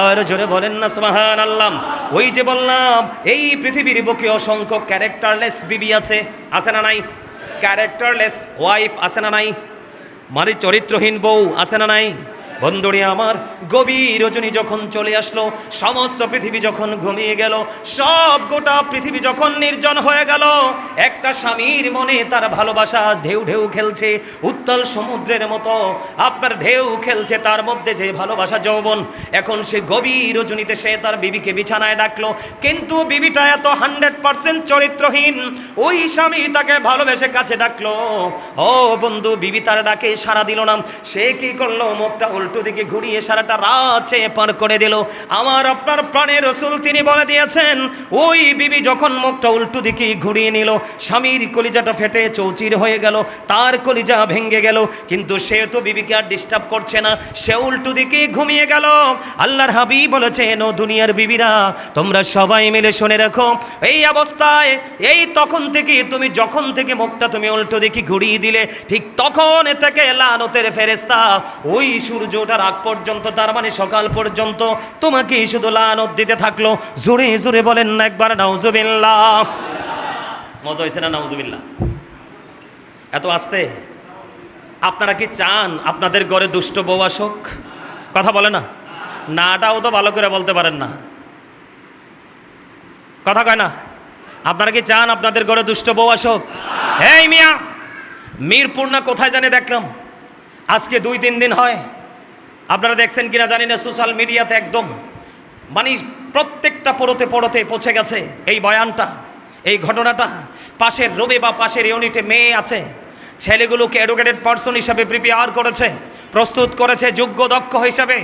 আর জোরে বলেন না সুবহানাল্লাহ। ওই যে বললাম এই পৃথিবীর বুকে অসংখ্য ক্যারেক্টারলেস বিবি আছে, আছে না নাই? ক্যারেক্টারলেস ওয়াইফ আছে না নাই? মানে চরিত্রহীন বউ আছে না নাই? বন্ধুরে আমার, গভীর রজনী যখন চলে আসলো, সমস্ত পৃথিবী যখন ঘুমিয়ে গেল, সব গোটা পৃথিবী যখন নির্জন হয়ে গেল, একটা স্বামীর মনে তার ভালোবাসা ঢেউ ঢেউ খেলছে, উত্তাল সমুদ্রের মতো আপনার ঢেউ খেলছে, তার মধ্যে যে ভালোবাসা যৌবন। এখন সে গভীর রজনীতে সে তার বিবিকে বিছানায় ডাকলো, কিন্তু বিবিটা এত 100% চরিত্রহীন, ওই স্বামী তাকে ভালোবেসে কাছে ডাকলো। ও বন্ধু, বিবি তার ডাকে সাড়া দিল না। সে কি করলো? মুখটা উল্টো দিকে ঘুরিয়ে সারাটা রাত পার করে দিল। আমার আপনার প্রাণের রাসূল তিনি বলে দিয়েছেন, ওই বিবি যখন মুখটা উল্টো দিকে ঘুরিয়ে নিল, স্বামীর কলিজাটা ফেটে চৌচির হয়ে গেল, তার কলিজা ভেঙে গেল, কিন্তু সে তো বিবিকে আর ডিস্টার্ব করছে না, সে উল্টো দিকে ঘুমিয়ে গেল। আল্লাহর হাবিব বলেছেন, ও দুনিয়ার বিবিরা তোমরা সবাই মিলে শুনে রাখো, এই অবস্থায় এই তখন থেকে তুমি যখন থেকে মুখটা তুমি উল্টো দিকে ঘুরিয়ে দিলে, ঠিক তখন থেকে লানতের ফেরেশতা ওই সূর্য ওঠার আগ পর্যন্ত, তার মানে সকাল পর্যন্ত তোমাকে শুধু লানত দিতে থাকলো। জোরে জোরে বলেন না একবার নাউজুবিল্লাহ। মজা হয়েছে না নাউজুবিল্লাহ? এত আস্তে? আপনারা কি চান আপনাদের ঘরে দুষ্ট বউ আসুক? কথা বলে না? নাটাও তো ভালো করে বলতে পারেন না, কথা কয় না। আপনারা কি চান আপনাদের ঘরে দুষ্ট বউ আসুক? এই মিয়া, মিরপুর না কোথায় জানি দেখলাম, আজকে 2-3 দিন হয়, আপনারা দেখছেন কিনা জানি না, সোশ্যাল মিডিয়াতে একদম মানে প্রত্যেকটা পড়তে পৌঁছে গেছে এই বয়ানটা, এই ঘটনাটা। পাশের রুমে বা পাশের ইউনিটে মেয়ে আছে, ছেলেগুলোকে এডুকেটেড পারসন হিসাবে প্রিপেয়ার করেছে, প্রস্তুত করেছে যোগ্য দক্ষ হিসাবে।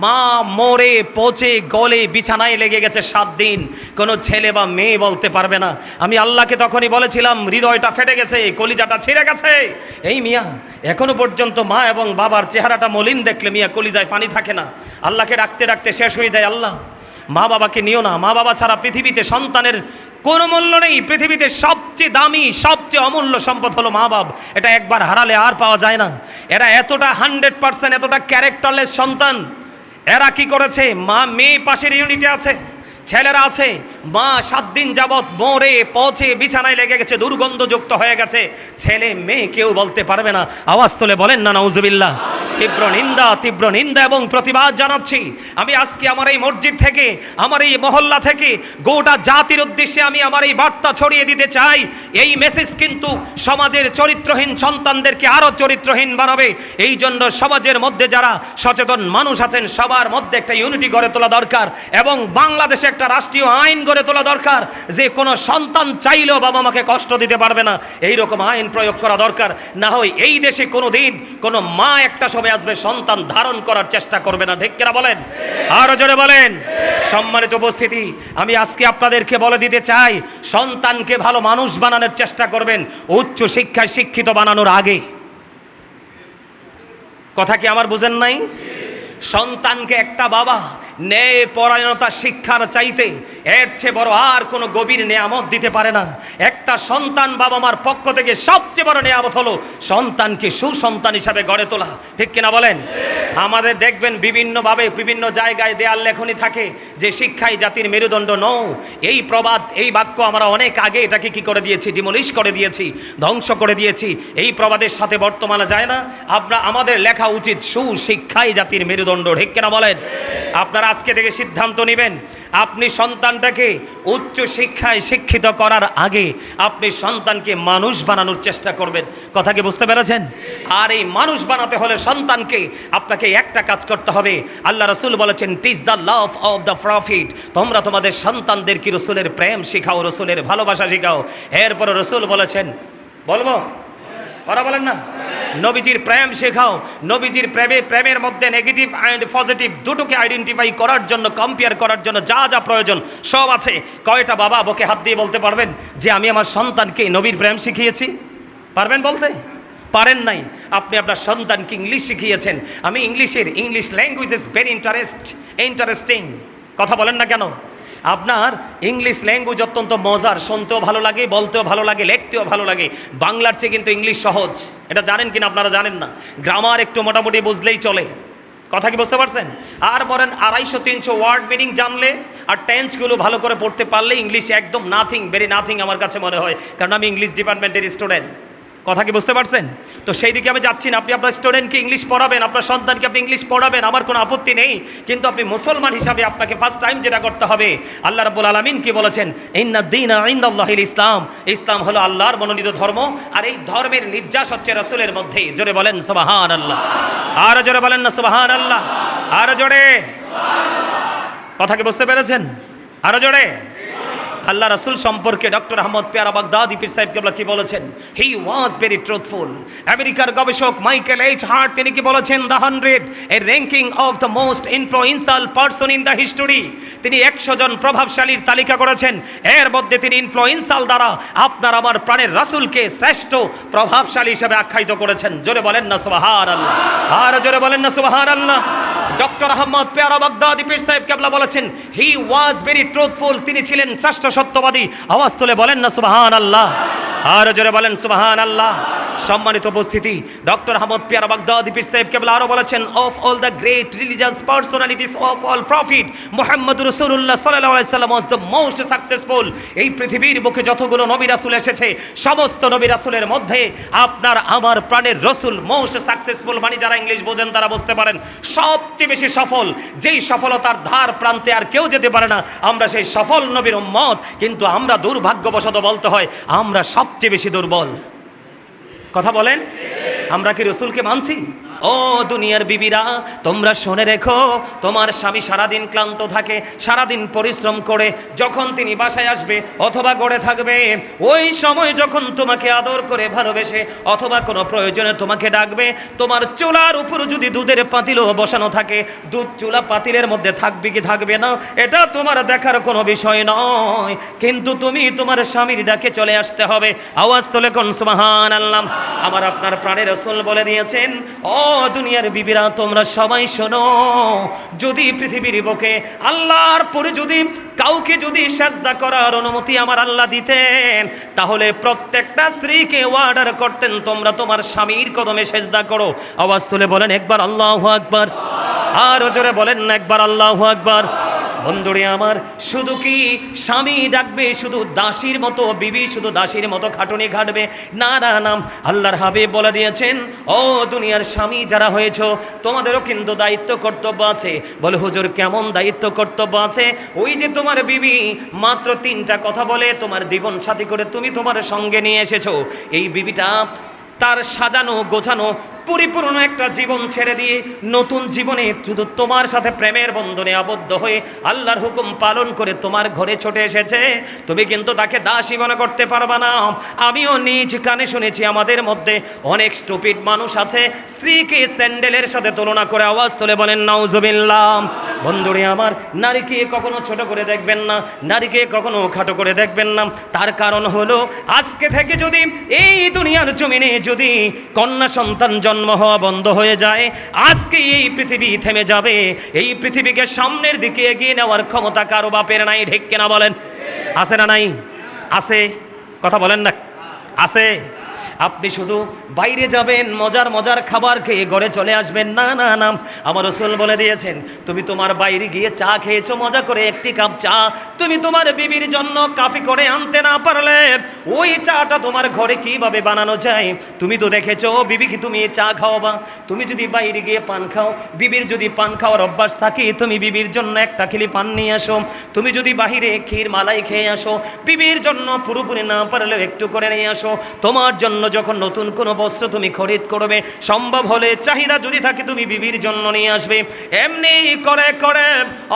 মা মরে পচে গলে বিছানায় লেগে গেছে 7 দিন, কোনো ছেলে বা মেয়ে বলতে পারবে না। আমি আল্লাহকে তখনই বলেছিলাম, হৃদয়টা ফেটে গেছে, কলিজাটা ছিঁড়ে গেছে। এই মিয়া, এখনো পর্যন্ত মা এবং বাবার চেহারাটা মলিন দেখলে মিয়া কলিজায় পানি থাকে না। আল্লাহকে ডাকতে ডাকতে শেষ হয়ে যায়। আল্লাহ, মা বাবাকে নিও না, মা বাবা ছাড়া পৃথিবীতে সন্তানের কোনো মূল্য নেই। পৃথিবীতে সবচেয়ে দামি সবচেয়ে অমূল্য সম্পদ হলো মা বাপ, এটা একবার হারালে আর পাওয়া যায় না। এরা এতটা 100% এতটা ক্যারেক্টারলেস সন্তান। এরা কি করেছে? মা মেয়ে পাশের ইউনিটে আছে, ছেলেরা আছে, মা 7 দিন যাবৎ মরে পচে বিছানায় লেগে গেছে, দুর্গন্ধযুক্ত হয়ে গেছে, ছেলে মেয়ে কেউ বলতে পারবে না। আওয়াজ তুলে বলেন না নাউজুবিল্লাহ। তীব্র নিন্দা এবং প্রতিবাদ জানাচ্ছি। আমি আজকে আমার এই মসজিদ থেকে, আমার এই মহল্লা থেকে গোটা জাতির উদ্দেশ্যে আমি আমার এই বার্তা ছড়িয়ে দিতে চাই। এই মেসেজ কিন্তু সমাজের চরিত্রহীন সন্তানদেরকে আরও চরিত্রহীন বানাবে। এই জন্য সমাজের মধ্যে যারা সচেতন মানুষ আছেন, সবার মধ্যে একটা ইউনিটি গড়ে তোলা দরকার, এবং বাংলাদেশে একটা রাষ্ট্রীয় আইন গড়ে তোলা দরকার, যে কোনো সন্তান চাইলেও বাবা মাকে কষ্ট দিতে পারবে না, এইরকম আইন প্রয়োগ করা দরকার। না হয় এই দেশে কোনো দিন কোনো মা একটা সময় আসবে সন্তান ধারণ করার চেষ্টা করবে না। ঠিক কিনা বলেন? আরো জোরে বলেন। সম্মানিত উপস্থিতি, আমি আজকে আপনাদেরকে বলে দিতে চাই, সন্তানকে ভালো মানুষ বানানোর চেষ্টা করবেন উচ্চ শিক্ষায় শিক্ষিত বানানোর আগে। কথা কি আমার বুঝেন নাই? সন্তানকে একটা বাবা ন্যায় পরায়ণতা শিক্ষার চাইতে এর চেয়ে বড় আর কোনো গভীর নেয়ামত দিতে পারে না। একটা সন্তান বাবা মার পক্ষ থেকে সবচেয়ে বড় নেয়ামত হলো সন্তানকে সুসন্তান হিসাবে গড়ে তোলা। ঠিক কিনা বলেন? আমাদের দেখবেন বিভিন্নভাবে বিভিন্ন জায়গায় দেয়াল লেখনী থাকে যে শিক্ষাই জাতির মেরুদণ্ড নও। এই প্রবাদ, এই বাক্য আমরা অনেক আগে এটাকে কি করে দিয়েছি, ডিমলিশ করে দিয়েছি, ধ্বংস করে দিয়েছি। এই প্রবাদের সাথে বর্তমানে যায় না। আমাদের লেখা উচিত সুশিক্ষাই জাতির মেরুদণ্ড। ঠিক কিনা বলেন? আপনারা আজকে থেকে সিদ্ধান্ত নেবেন, আপনি সন্তানটাকে উচ্চ শিক্ষায় শিক্ষিত করার আগে আপনি সন্তানকে মানুষ বানানোর চেষ্টা করবেন। কথা কি বুঝতে পেরেছেন? আর এই মানুষ বানাতে হলে সন্তানকে আপনাকে একটা কাজ করতে হবে। আল্লাহ রাসূল বলেছেন, teach the love of the prophet. তোমরা তোমাদের সন্তানদেরকে রাসূলের প্রেম শেখাও, রাসূলের ভালোবাসা শেখাও। এরপরে রাসূল বলেছেন, বলবো? ওরা বলেন না, নবীজির প্রেম শেখাও। নবীজির প্রেমের মধ্যে নেগেটিভ অ্যান্ড পজিটিভ দুটোকে আইডেন্টিফাই করার জন্য, কম্পেয়ার করার জন্য যা যা প্রয়োজন সব আছে। কয়টা বাবা বুকে হাত দিয়ে বলতে পারবেন যে আমি আমার সন্তানকে নবীর প্রেম শিখিয়েছি? পারবেন বলতে? পারেন নাই। আপনি আপনার সন্তানকে ইংলিশ শিখিয়েছেন। আমি English language is very interesting. কথা বলেন না কেন? আপনার ইংলিশ ল্যাঙ্গুয়েজ অত্যন্ত মজার, শুনতেও ভালো লাগে, বলতেও ভালো লাগে, লিখতেও ভালো লাগে। বাংলার চেয়ে কিন্তু ইংলিশ সহজ। এটা জানেন কিনা আপনারা? জানেন না। গ্রামার একটু মোটামুটি বুঝলেই চলে। কথা কি বুঝতে পারছেন? আর বলেন 250-300 ওয়ার্ড মিনিং জানলে আর টেন্সগুলো ভালো করে পড়তে পারলে ইংলিশ একদম নাথিং, ভেরি নাথিং আমার কাছে মনে হয়, কারণ আমি ইংলিশ ডিপার্টমেন্টের স্টুডেন্ট। কথা কি বুঝতে পারছেন? তো সেই দিকে আমি যাচ্ছি না। আপনি আপনার স্টুডেন্টকে ইংলিশ পড়াবেন, আপনার সন্তানকে আপনি ইংলিশ পড়াবেন, আমার কোনো আপত্তি নেই। কিন্তু আপনি মুসলমান হিসাবে আপনাকে ফার্স্ট টাইম যেটা করতে হবে, আল্লাহ রাব্বুল আলামিন কি বলেছেন? ইন্নাদ-দীনা ইনদাল্লাহিল ইসলাম, ইসলাম হলো আল্লাহর মনোনীত ধর্ম, আর এই ধর্মের নির্যাস হচ্ছে রাসূলের মধ্যে। জোরে বলেন সুবহানাল্লাহ, আর জোরে বলেন না সুবহানাল্লাহ, আর জোরে সুবহানাল্লাহ। কথা কি বুঝতে পেরেছেন? আরো জোরে। আল্লাহ রাসূল সম্পর্কে ডক্টর আহমদ পেয়ারা বাগদাদি পীর সাহেব কেবলা কি বলেছেন? হি ওয়াজ ভেরি ট্রুথফুল। আমেরিকার গবেষক মাইকেল এইচ হার্ট তিনি কি বলেছেন? The 100 A ranking of the most influential person in the history. তিনি 100 জন প্রভাবশালীর তালিকা করেছেন, এর মধ্যে তিনি ইনফ্লুয়েন্সিয়াল দ্বারা আপনার আমার প্রাণের রাসূলকে শ্রেষ্ঠ প্রভাবশালী হিসেবে আখ্যায়িত করেছেন। জোরে বলেন না সুবহানাল্লাহ, আর জোরে বলেন না সুবহানাল্লাহ। ডক্টর আহমদ পেয়ারা বাগদাদি পীর সাহেব কেবলা বলেছেন হি ওয়াজ ভেরি ট্রুথফুল, তিনি ছিলেন শ্রেষ্ঠ সত্যবাদী। আওয়াজ তুলে বলেন না সুবহানাল্লাহ, আর জোরে বলেন সুবহানাল্লাহ। সম্মানিত উপস্থিতি, ডক্টর আহমদ পেয়ারা বাগদাদি পীর সাহেব কেবলা আরো বলেছেন of all the great religious personalities of all prophet মুহাম্মদুর রাসূলুল্লাহ সাল্লাল্লাহু আলাইহি সাল্লাম ওয়াজ দ্য মোস্ট সাকসেসফুল। এই পৃথিবীর বুকে যতগুলো নবী রাসূল এসেছে, সমস্ত নবী রাসূলের মধ্যে আপনার আমার প্রাণের রাসূল মোস্ট সাকসেসফুল। মানে যারা ইংলিশ বোঝেন তারা বুঝতে পারেন, সবচেয়ে বেশি সফল, যেই সফলতার ধার প্রান্তে আর কেউ যেতে পারে না, আমরা সেই সফল নবীর উম্মত। কিন্তু আমরা দুর্ভাগ্যবশত বলতে হয় আমরা সবচেয়ে বেশি দুর্বল। কথা বলেন, আমরা কি রসুলকে মানছি? ও দুনিয়ার বিবিরা, তোমরা শুনে রেখো, তোমার স্বামী সারাদিন ক্লান্ত থাকে, সারাদিন পরিশ্রম করে, যখন তিনি বাসায় আসবে অথবা গড়ে থাকবে, ওই সময় যখন তোমাকে আদর করে ভালোবেসে অথবা কোনো প্রয়োজনে তোমাকে ডাকবে, তোমার চুলার উপর যদি দুধের পাতিলও বসানো থাকে, দুধ চুলা পাতিলের মধ্যে থাকবে কি থাকবে না এটা তোমার দেখার কোনো বিষয় নয়, কিন্তু তুমি তোমার স্বামীর ডাকে চলে আসতে হবে। আওয়াজ তোলে কোন সুবহানাল্লাহ। আমার আপনার প্রাণের রাসূল বলে দিয়েছেন, ও দুনিয়ার বিবিরা তোমরা সবাই শোনো, যদি পৃথিবীর বুকে আল্লাহর পরে যদি কাউকে যদি সিজদা করার অনুমতি আমার আল্লাহ দিতেন, তাহলে প্রত্যেকটা স্ত্রীকে অর্ডার করতেন তোমরা তোমার স্বামীর কদমে সিজদা করো। আওয়াজ তুলে বলেন একবার আল্লাহু আকবার, আর জোরে বলেন না একবার আল্লাহু আকবার। বন্ধুরে আমার, শুধু কি স্বামী ডাকবে শুধু দাসীর মতো, বিবি শুধু দাসীর মতো খাটুনি খাটবে? না না না, আল্লাহর হাবিব বলে দিয়েছেন, ও দুনিয়ার স্বামী যারা হয়েছো তোমাদেরও কিন্তু দায়িত্ব কর্তব্য আছে। বলে হুজুর কেমন দায়িত্ব কর্তব্য আছে? ওই যে তোমার বিবি মাত্র 3টা কথা বলে তোমার জীবন সাথী করে তুমি তোমার সঙ্গে নিয়ে এসেছো, এই বিবিটা তার সাজানো গোছানো পরিপূর্ণ একটা জীবন ছেড়ে দিয়ে নতুন জীবনে শুধু তোমার সাথে প্রেমের বন্ধনে আবদ্ধ হয়ে আল্লাহর হুকুম পালন করে তোমার ঘরে ছুটে এসেছে, তুমি কিন্তু তাকে দাসী মনে করতে পারবা না। আমিও নিজ কানে শুনেছি আমাদের মধ্যে অনেক স্টুপিড মানুষ আছে, স্ত্রীকে স্যান্ডেলের সাথে তুলনা করে। আওয়াজ তুলে বলেন নাউজুবিল্লাহ। বন্ধুরে আমার, নারীকে কখনো ছোট করে দেখবেন না, নারীকে কখনো খাটো করে দেখবেন না। তার কারণ হলো আজকে থেকে যদি এই দুনিয়ার জমিনে যদি কন্যা সন্তান জন্ম হওয়া বন্ধ হয়ে যায়, আজকে এই পৃথিবী থেমে যাবে। এই পৃথিবীকে সামনের দিকে এগিয়ে নেওয়ার ক্ষমতা কারো বাপের নাই, ঠিক কিনা বলেন? আছে না নাই? আছে, কথা বলেন না, আছে। আপনি শুধু বাইরে যাবেন, মজার মজার খাবার খেয়ে ঘরে চলে আসবেন, না না না। আমার রাসূল বলে দিয়েছেন, তুমি তোমার বাইরে গিয়ে চা খেয়েছো মজা করে, একটি কাপ চা তুমি তোমার বিবির জন্য কাফি করে আনতে না পারলে, ওই চাটা তোমার ঘরে কিভাবে বানানো যায় তুমি তো দেখেছো। বিবিকে তুমি চা খাওয়াবা, তুমি যদি বাইরে গিয়ে পান খাও, বিবির যদি পান খাওয়ার অভ্যাস থাকে, তুমি বিবির জন্য একটা খিলি পান নিয়ে আসো। তুমি যদি বাহিরে ক্ষীর মালাই খেয়ে আসো, বিবির জন্য পুরোপুরি না পারলেও একটু করে নিয়ে আসো। তোমার জন্য যখন নতুন কোনো বস্ত্র তুমি খরিদ করবে, সম্ভব হলে চাহিদা যদি থাকে তুমি বিবির জন্য নিয়ে আসবে। এমনি করে করে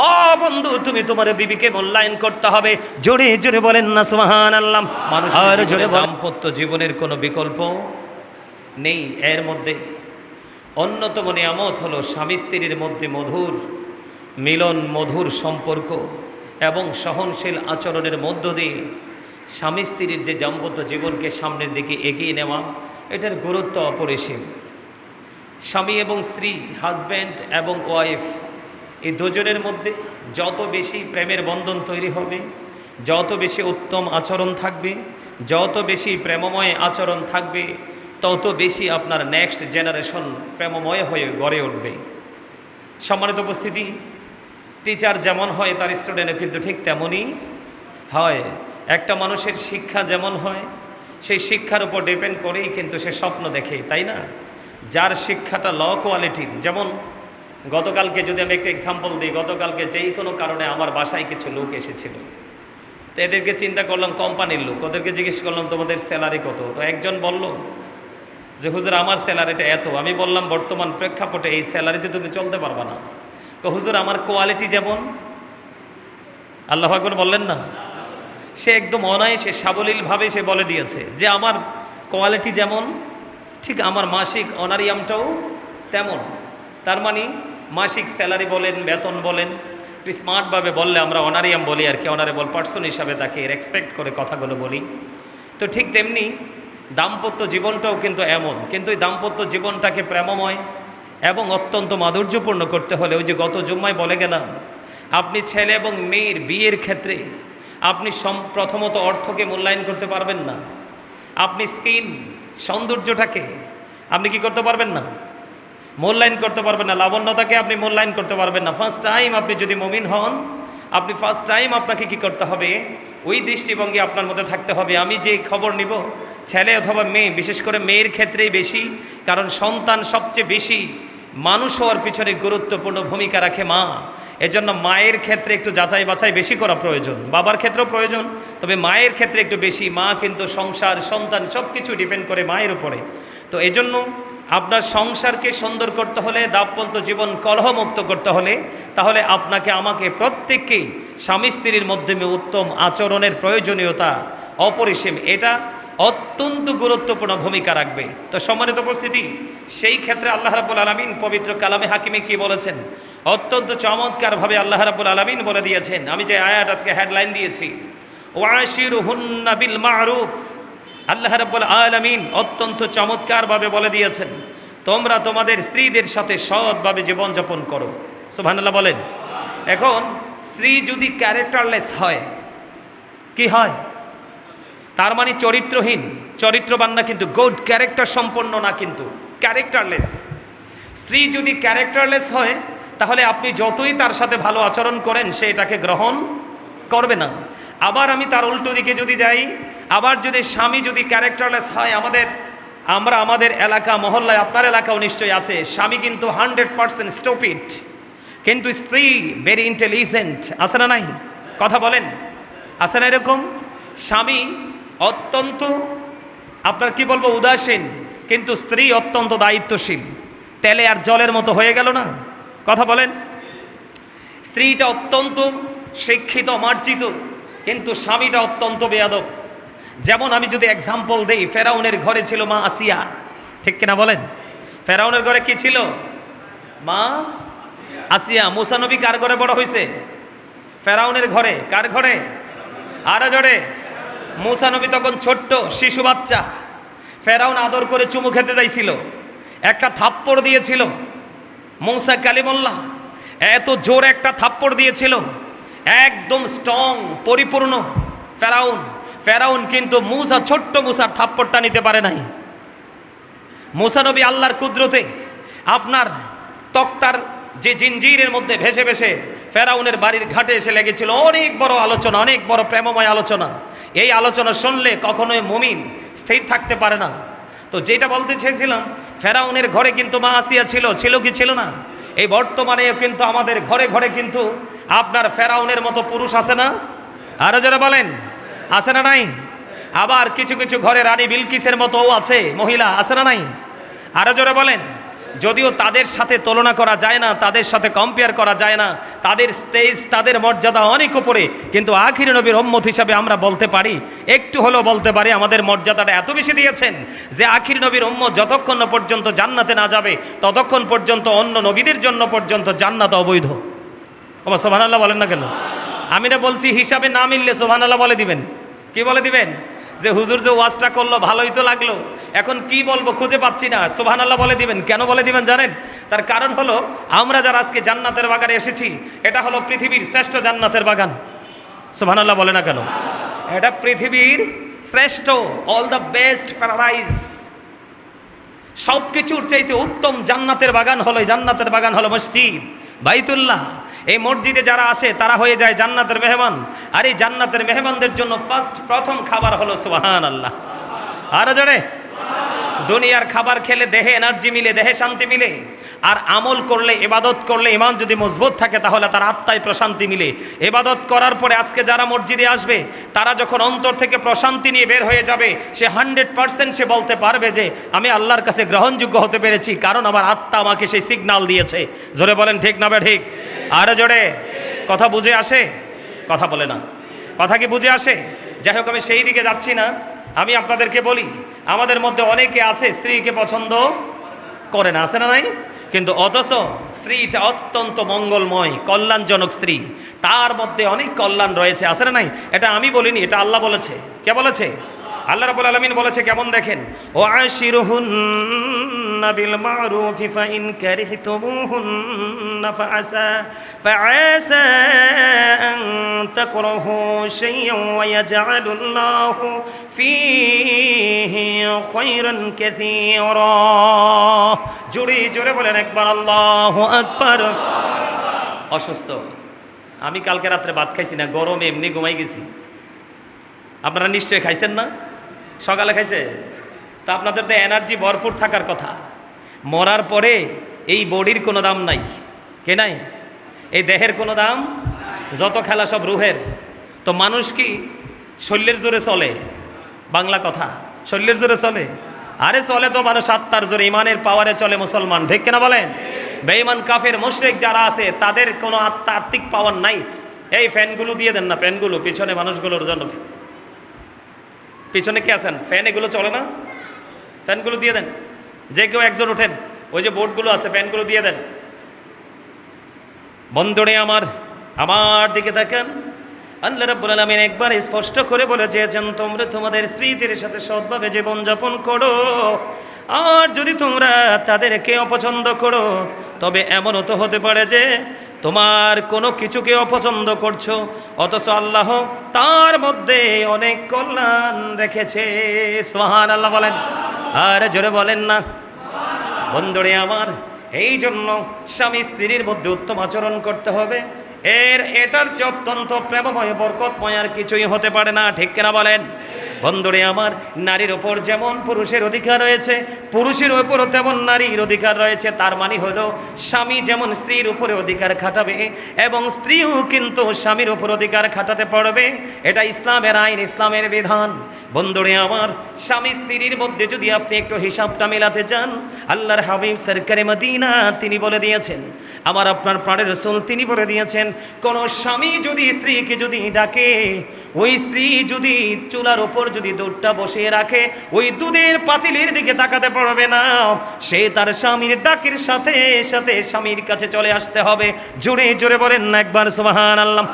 ও বন্ধু, তুমি তোমার বিবিকে মূল্যায়ন করতে হবে। জোরে জোরে বলেন না সুবহানাল্লাহ। মানুষ আর জোরে দাম্পত্য জীবনের কোনো বিকল্প নেই। এর মধ্যে অন্যতম নিয়ামত হলো স্বামী স্ত্রীর মধ্যে মধুর মিলন, মধুর সম্পর্ক এবং সহনশীল আচরণের মধ্য দিয়ে স্বামী স্ত্রীর যে দাম্পত্য জীবনকে সামনের দিকে এগিয়ে নেওয়া, এটার গুরুত্ব অপরিসীম। স্বামী এবং স্ত্রী, হাজব্যান্ড এবং ওয়াইফ, এই দুজনের মধ্যে যত বেশি প্রেমের বন্ধন তৈরি হবে, যত বেশি উত্তম আচরণ থাকবে, যত বেশি প্রেমময় আচরণ থাকবে, তত বেশি আপনার নেক্সট জেনারেশন প্রেমময় হয়ে গড়ে উঠবে। সম্মানিত উপস্থিতি, টিচার যেমন হয় তার স্টুডেন্টও কিন্তু ঠিক তেমনই হয়। একটা মানুষের শিক্ষা যেমন হয় সেই শিক্ষার উপর ডিপেন্ড করেই কিন্তু সে স্বপ্ন দেখে, তাই না? যার শিক্ষাটা ল কোয়ালিটির, যেমন গতকালকে যদি আমি একটা এক্সাম্পল দিই, গতকালকে যেই কোনো কারণে আমার বাসায় কিছু লোক এসেছিল, তো এদেরকে চিন্তা করলাম কোম্পানির লোক, ওদেরকে জিজ্ঞেস করলাম তোমাদের স্যালারি কত? তো একজন বলল যে হুজুর আমার স্যালারিটা এত। আমি বললাম বর্তমান প্রেক্ষাপটে এই স্যালারিতে তুমি চলতে পারবা না। তো হুজুর আমার কোয়ালিটি যেমন। আল্লাহ আকবার বললেন না? সে একদম অনায়াসে সাবলীলভাবে সে বলে দিয়েছে যে আমার কোয়ালিটি যেমন ঠিক আমার মাসিক অনারিয়ামটাও তেমন। তার মানে মাসিক স্যালারি বলেন, বেতন বলেন, একটু স্মার্টভাবে বললে আমরা অনারিয়াম বলি আর কি, অনারেবল পার্সন হিসাবে তাকে রেসপেক্ট করে কথাগুলো বলি। তো ঠিক তেমনি দাম্পত্য জীবনটাও কিন্তু এমন, কিন্তু এই দাম্পত্য জীবনটাকে প্রেমময় এবং অত্যন্ত মাধুর্যপূর্ণ করতে হলে ওই যে গত জুম্মায় বলে গেলাম, আপনি ছেলে এবং মেয়ের বিয়ের ক্ষেত্রে আপনি প্রথমত অর্থকে মূল্যায়ন করতে পারবেন না, আপনি স্কিন সৌন্দর্যটাকে আপনি কি করতে পারবেন না, মূল্যায়ন করতে পারবেন না, লাবণ্যতাকে আপনি মূল্যায়ন করতে পারবেন না। ফার্স্ট টাইম আপনি যদি মুমিন হন, আপনি ফার্স্ট টাইম আপনাকে কি করতে হবে, ওই দৃষ্টিভঙ্গি আপনার মধ্যে থাকতে হবে। আমি যে খবর নিব, ছেলে অথবা মেয়ে, বিশেষ করে মেয়ের ক্ষেত্রেই বেশি, কারণ সন্তান সবচেয়ে বেশি মানুষ হওয়ার পিছনে গুরুত্বপূর্ণ ভূমিকা রাখে মা। এজন্য মায়ের ক্ষেত্রে একটু যাচাই বাছাই বেশি করা প্রয়োজন, বাবার ক্ষেত্রেও প্রয়োজন, তবে মায়ের ক্ষেত্রে একটু বেশি। মা কিন্তু সংসার, সন্তান সব কিছু ডিপেন্ড করে মায়ের উপরে। তো এজন্য আপনার সংসারকে সুন্দর করতে হলে, দাম্পত্য জীবন কলহমুক্ত করতে হলে, তাহলে আপনাকে আমাকে প্রত্যেককেই স্বামী স্ত্রীর মাধ্যমে উত্তম আচরণের প্রয়োজনীয়তা অপরিসীম, এটা অত্যন্ত গুরুত্বপূর্ণ ভূমিকা রাখবে। তো সম্মানিত উপস্থিতি, সেই ক্ষেত্রে আল্লাহ রাব্বুল আলামিন পবিত্র কালামে হাকিমে কি বলেছেন, অত্যন্ত চমৎকারভাবে আল্লাহ রাব্বুল আলামিন বলে দিয়েছেন। আমি যে আয়াত আজকে হেডলাইন দিয়েছি, ওয়াশিরুহুন্না বিল মারুফ, আল্লাহ রাব্বুল আলামিন অত্যন্ত চমৎকারভাবে বলে দিয়েছেন তোমরা তোমাদের স্ত্রীদের সাথে সৎভাবে জীবনযাপন করো। সুবহানাল্লাহ বলেন। এখন স্ত্রী যদি ক্যারেক্টারলেস হয়, কি হয়? তার মানে চরিত্রহীন, চরিত্রবান না, কিন্তু গুড ক্যারেক্টার সম্পন্ন না, কিন্তু ক্যারেক্টারলেস। স্ত্রী যদি ক্যারেক্টারলেস হয়, তাহলে আপনি যতই তার সাথে ভালো আচরণ করেন সে এটাকে গ্রহণ করবে না। আবার আমি তার উল্টো দিকে যদি যাই, আবার যদি স্বামী যদি ক্যারেক্টারলেস হয়, আমাদের এলাকা মহল্লায়, আপনার এলাকাও নিশ্চয়ই আছে, স্বামী কিন্তু 100% স্টুপিড, কিন্তু স্ত্রী ভেরি ইন্টেলিজেন্ট, আছে না নাই? কথা বলেন, আছে না এরকম? স্বামী অত্যন্ত আপনার কি বলবো উদাসীন, কিন্তু স্ত্রী অত্যন্ত দায়িত্বশীল, তেলে আর জলের মতো হয়ে গেল না? কথা বলেন। স্ত্রীটা অত্যন্ত শিক্ষিত মার্জিত, কিন্তু স্বামীটা অত্যন্ত বেয়াদব। যেমন আমি যদি এক্সাম্পল দেই, ফেরাউনের ঘরে ছিল মা আসিয়া, ঠিক কিনা বলেন? ফেরাউনের ঘরে কি ছিল? মা আসিয়া। মুসা নবী কার ঘরে বড় হয়েছে? ফেরাউনের ঘরে। কার ঘরে? আরো জোরে। মুসা নবী তখন ছোট্ট শিশু বাচ্চা, ফেরাউন আদর করে চুমু খেতে যাইছিল, একটা থাপ্পড় দিয়েছিল মুসা কালিমুল্লাহ, এত জোর একটা থাপ্পড় দিয়েছিল, একদম স্ট্রং পরিপূর্ণ ফেরাউন কিন্তু ছোট্ট মুসার থাপ্পড়টা নিতে পারে নাই। মুসা নবী আল্লাহর কুদরতে আপনার তক্তার যে জিনজিরের মধ্যে ভেসে ভেসে ফেরাউনের বাড়ির ঘাটে এসে লেগেছিল। অনেক বড় আলোচনা, অনেক বড় প্রেমময় আলোচনা। এই আলোচনা শুনলে কখনোই মুমিন স্থির থাকতে পারে না। তো যেটা বলতে চেয়েছিলাম, ফেরাউনের ঘরে কিন্তু মা আসিয়া ছিল কি ছিল না? এই বর্তমানেও কিন্তু আমাদের ঘরে ঘরে কিন্তু আপনার ফেরাউনের মতো পুরুষ আছে না? আরো যারা বলেন, আছে না নাই? আবার কিছু কিছু ঘরে রানী বিলকিসের মতোও আছে মহিলা, আছে না নাই? আরো জোরে বলেন। যদিও তাদের সাথে তুলনা করা যায় না, তাদের সাথে কম্পেয়ার করা যায় না, তাদের স্টেজ, তাদের মর্যাদা অনেক উপরে, কিন্তু আখির নবীর উম্মত হিসাবে আমরা বলতে পারি, একটু হলেও বলতে পারি, আমাদের মর্যাদাটা এত বেশি দিয়েছেন যে আখির নবীর উম্মত যতক্ষণ পর্যন্ত জান্নাতে না যাবে ততক্ষণ পর্যন্ত অন্য নবীদের জন্য পর্যন্ত জান্নাত অবৈধ। ওমা সুবহানাল্লাহ বলেন না কেন? আমি না বলছি হিসাবে না মিললে সুবহানাল্লাহ বলে দিবেন। কি বলে দিবেন? যে হুজুর যে ওয়াজটা করলো ভালোই তো লাগলো, এখন কি বলবো খুঁজে পাচ্ছি না, সুবহানাল্লাহ বলে দিবেন। কেন বলে দিবেন জানেন? তার কারণ হলো আমরা যারা আজকে জান্নাতের বাগানে এসেছি, এটা হলো পৃথিবীর শ্রেষ্ঠ জান্নাতের বাগান। সুবহানাল্লাহ বলে না কেন? এটা পৃথিবীর শ্রেষ্ঠ, অল দ্য বেস্ট প্যারাডাইস, সব কিছুর চাইতে উত্তম জান্নাতের বাগান হলো, জান্নাতের বাগান হলো মসজিদ। বাইতুল্লাহ। এই মসজিদে যারা আসে তারা হয়ে যায় জান্নাতের মেহমান, আর এই জান্নাতের মেহমানদের জন্য প্রথম খাবার হলো সুবহানাল্লাহ। আরো জোরে। দুনিয়ার খাবার খেলে দেহে এনার্জি মিলে, দেহে শান্তি মিলে, আর আমল করলে, ইবাদত করলে, ঈমান যদি মজবুত থাকে তাহলে তার আত্মায় প্রশান্তি মিলে। ইবাদত করার পরে আজকে যারা মসজিদে আসবে তারা যখন অন্তর থেকে প্রশান্তি নিয়ে বের হয়ে যাবে, সে 100% সে বলতে পারবে যে আমি আল্লাহর কাছে গ্রহণযোগ্য হতে পেরেছি, কারণ আমার আত্মা আমাকে সেই সিগন্যাল দিয়েছে। জোরে বলেন ঠিক না ঠিক? আরো জোরে। কথা বুঝে আসে? কথা বলে না। কথা কি বুঝে আসে? যাই হোক, আমি সেই দিকে যাচ্ছি না। আমি আপনাদেরকে বলি, আমাদের মধ্যে অনেকে আছে স্ত্রীকে পছন্দ করে না, আছে না নাই? কিন্তু অথচ স্ত্রীটা অত্যন্ত মঙ্গলময়, কল্যাণজনক স্ত্রী, তার মধ্যে অনেক কল্যাণ রয়েছে, আছে না নাই? এটা আমি বলিনি, এটা আল্লাহ বলেছে। কে বলেছে? আল্লাহ রাব্বুল আলামিন বলেছে। কেমন দেখেন, ওয়াশিরুহুন্না বিল মারুফ ফাইন কারিহতুমুহুন্না ফাআসা আন তাকরাহু শাইআন ওয়া ইয়াজআলুল্লাহু ফীহি খায়রান কাসীরা। জোরে জোরে বলেন একবার আল্লাহু আকবার। অসুস্থ, আমি কালকে রাত্রে ভাত খাইছি না, গরমে এমনি ঘুমাই গেছি। আপনারা নিশ্চয়ই খাইছেন না? সকালে খাইছে তো? আপনাদের তো এনার্জি ভরপুর থাকার কথা। মরার পরে এই বডির কোনো দাম নাই, কে নাই? এই দেহের কোনো দাম, যত খেলা সব রুহের। তো মানুষ কি শরীরের জোরে চলে? বাংলা কথা, শরীরের জোরে চলে? আরে চলে তো মানুষ আত্মার জোরে, ইমানের পাওয়ারে চলে মুসলমান, ঠিক কিনা বলেন? বেঈমান কাফের মুশরিক যারা আছে তাদের কোনো আত্মিক পাওয়ার নাই। এই ফ্যানগুলো দিয়ে দেন না, ফ্যানগুলো পিছনে মানুষগুলোর জন্য। পিছনে কে আছেন? ফ্যান এগুলো চলে না? ফ্যানগুলো দিয়ে দেন। যে কেউ একজন ওঠেন, ওই যে বোর্ডগুলো আছে, ফ্যানগুলো দিয়ে দেন। বন্ধুরে আমার, আমার দিকে দেখেন। আল্লাহ রাব্বুল আলামিন একবার স্পষ্ট করে বলে দিয়েছেন, তোমরা তোমাদের স্ত্রীদের সাথে সৎভাবে জীবনযাপন করো, আর যদি তোমরা তাদেরকে অপছন্দ করো তবে এমনও তো হতে পারে যে তোমার কোনো কিছুকে অপছন্দ করছো, অথচ আল্লাহ তার মধ্যে অনেক কল্যাণ রেখেছে। সুবহানাল্লাহ বলেন, আর জোরে বলেন না। বন্ধুরে আমার, এই জন্য স্বামী স্ত্রীর মধ্যে উত্তম আচরণ করতে হবে। এটার চেয়ে অত্যন্ত প্রেমময়, বরকতময় আর কিছুই হতে পারে না, ঠিক কিনা বলেন? বন্ধুরে আমার, নারীর ওপর যেমন পুরুষের অধিকার রয়েছে, পুরুষের ওপরও তেমন নারীর অধিকার রয়েছে। তার মানে হলো স্বামী যেমন স্ত্রীর উপরে অধিকার খাটাবে, এবং স্ত্রীও কিন্তু স্বামীর উপর অধিকার খাটাতে পারবে। এটা ইসলামের আইন, ইসলামের বিধান। বন্ধুরে আমার, স্বামী স্ত্রীর মধ্যে যদি আপনি একটু হিসাবটা মেলাতে চান, আল্লাহর হাবিব সরকারে মদিনা তিনি বলে দিয়েছেন, আমার আপনার প্রাণের রাসূল তিনি বলে দিয়েছেন, কোন স্বামী যদি স্ত্রীকে যদি ডাকে, ওই স্ত্রী যদি চুলার উপর যদি দুধটা বসিয়ে রাখে, ওই দুধের পাতিলের দিকে তাকাতে পারবে না। সে তার স্বামীর ডাকের সাথে সাথে স্বামীর কাছে চলে আসতে হবে। জোরে জোরে বলেন না একবার সুবহানাল্লাহ।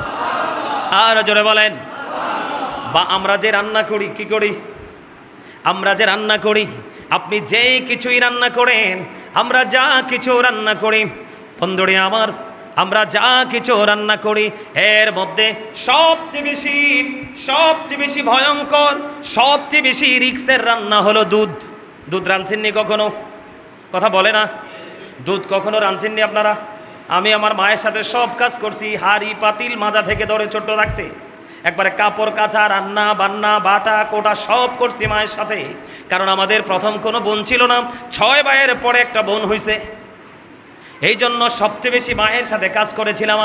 আর জোরে বলেন। বা আমরা যে রান্না করি, কি করি? আমরা যে রান্না করি, আপনি যে কিছুই রান্না করেন, আমরা যা কিছু রান্না করি, বন্ধুরে আমার, আমরা যা কিছু রান্না করি এর মধ্যে সবচেয়ে বেশি ভয়ঙ্কর, সবচেয়ে বেশি রিক্সের রান্না হলো দুধ। দুধ রাঁধছেননি কখনো? কথা বলে না। দুধ কখনো রাঁধছেননি আপনারা? আমি আমার মায়ের সাথে সব কাজ করছি, হাঁড়ি পাতিল মাজা থেকে ধরে ছোট্ট রাখতে, একবারে কাপড় কাচা, রান্না বান্না, বাটা কোটা সব করছি মায়ের সাথে। কারণ আমাদের প্রথম কোনো বোন ছিল না, 6 ভাইয়ের পরে একটা বোন হয়েছে। এই জন্য সবচেয়ে বেশি মায়ের সাথে কাজ করেছিলাম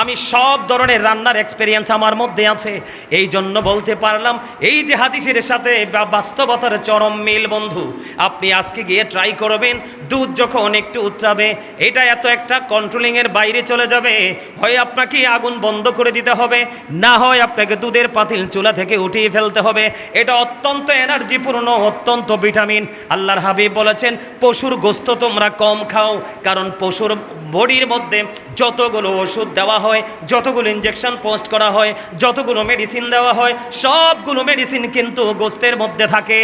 আমি সব ধরনের রান্নার এক্সপেরিয়েন্স আমার মধ্যে আছে। এই জন্য বলতে পারলাম, এই যে হাদিসের সাথে বাস্তবতার চরম মিল। বন্ধু, আপনি আজকে গিয়ে ট্রাই করবেন, দুধ যখন একটু উতরাবে, এটা এত একটা কন্ট্রোলিংয়ের বাইরে চলে যাবে, হয় আপনাকে আগুন বন্ধ করে দিতে হবে, না হয় আপনাকে দুধের পাতিল চুলা থেকে উঠিয়ে ফেলতে হবে। এটা অত্যন্ত এনার্জিপূর্ণ, অত্যন্ত ভিটামিন। আল্লাহর হাবিব বলেছেন, পশুর গোশত তোমরা কম খাও, কারণ পশুর বডির মধ্যে যতগুলো ওষুধ দেওয়া হয়, যতগুলো ইঞ্জেকশন পোস্ট করা হয়, যতগুলো মেডিসিন দেওয়া হয়, সবগুলো মেডিসিন কিন্তু গোশতের মধ্যে থাকে।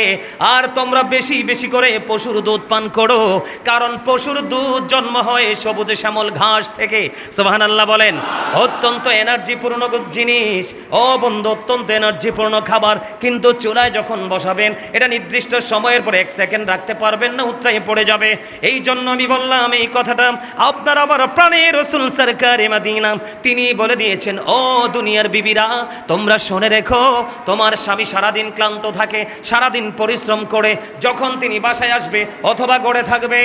আর তোমরা বেশি বেশি করে পশুর দুধ পান করো, কারণ পশুর দুধ জন্ম হয় সবুজ শ্যামল ঘাস থেকে। সুবহানাল্লাহ বলেন। অত্যন্ত এনার্জিপূর্ণ জিনিস, ও বন্ধু, অত্যন্ত এনার্জিপূর্ণ খাবার। কিন্তু চুলায় যখন বসাবেন, এটা নির্দিষ্ট সময়ের পর 1 সেকেন্ড রাখতে পারবেন না, উতরাই পড়ে যাবে। এই জন্য আমি বললাম এই কথাটা আপনার আমার প্রাণের রাসূল সরকারে মদিনা তিনি বলে দিয়েছেন, ও দুনিয়ার বিবিরা তোমরা শুনে রেখো, তোমার স্বামী সারাদিন ক্লান্ত থাকে, সারাদিন পরিশ্রম করে যখন তিনি বাসায় আসবে অথবা গড়ে থাকবে,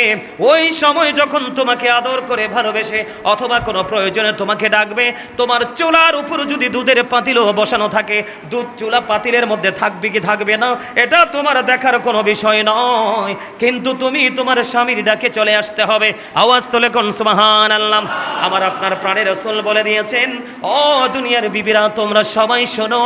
ওই সময় যখন তোমাকে আদর করে ভালোবেসে অথবা কোনো প্রয়োজনে তোমাকে ডাকবে, তোমার চুলার উপর যদি দুধের পাতিলও বসানো থাকে, দুধ চুলা পাতিলের মধ্যে থাকবে কি থাকবে না এটা তোমার দেখার কোনো বিষয় নয়, কিন্তু তুমি তোমার স্বামীর ডাকে চলে আসতে হবে। আওয়াজ তোলে কোন সুবহানাল্লাহ। আমার আপনার প্রাণের রাসূল বলে দিয়েছেন, ও দুনিয়ার বিবিরা তোমরা সবাই শোনো,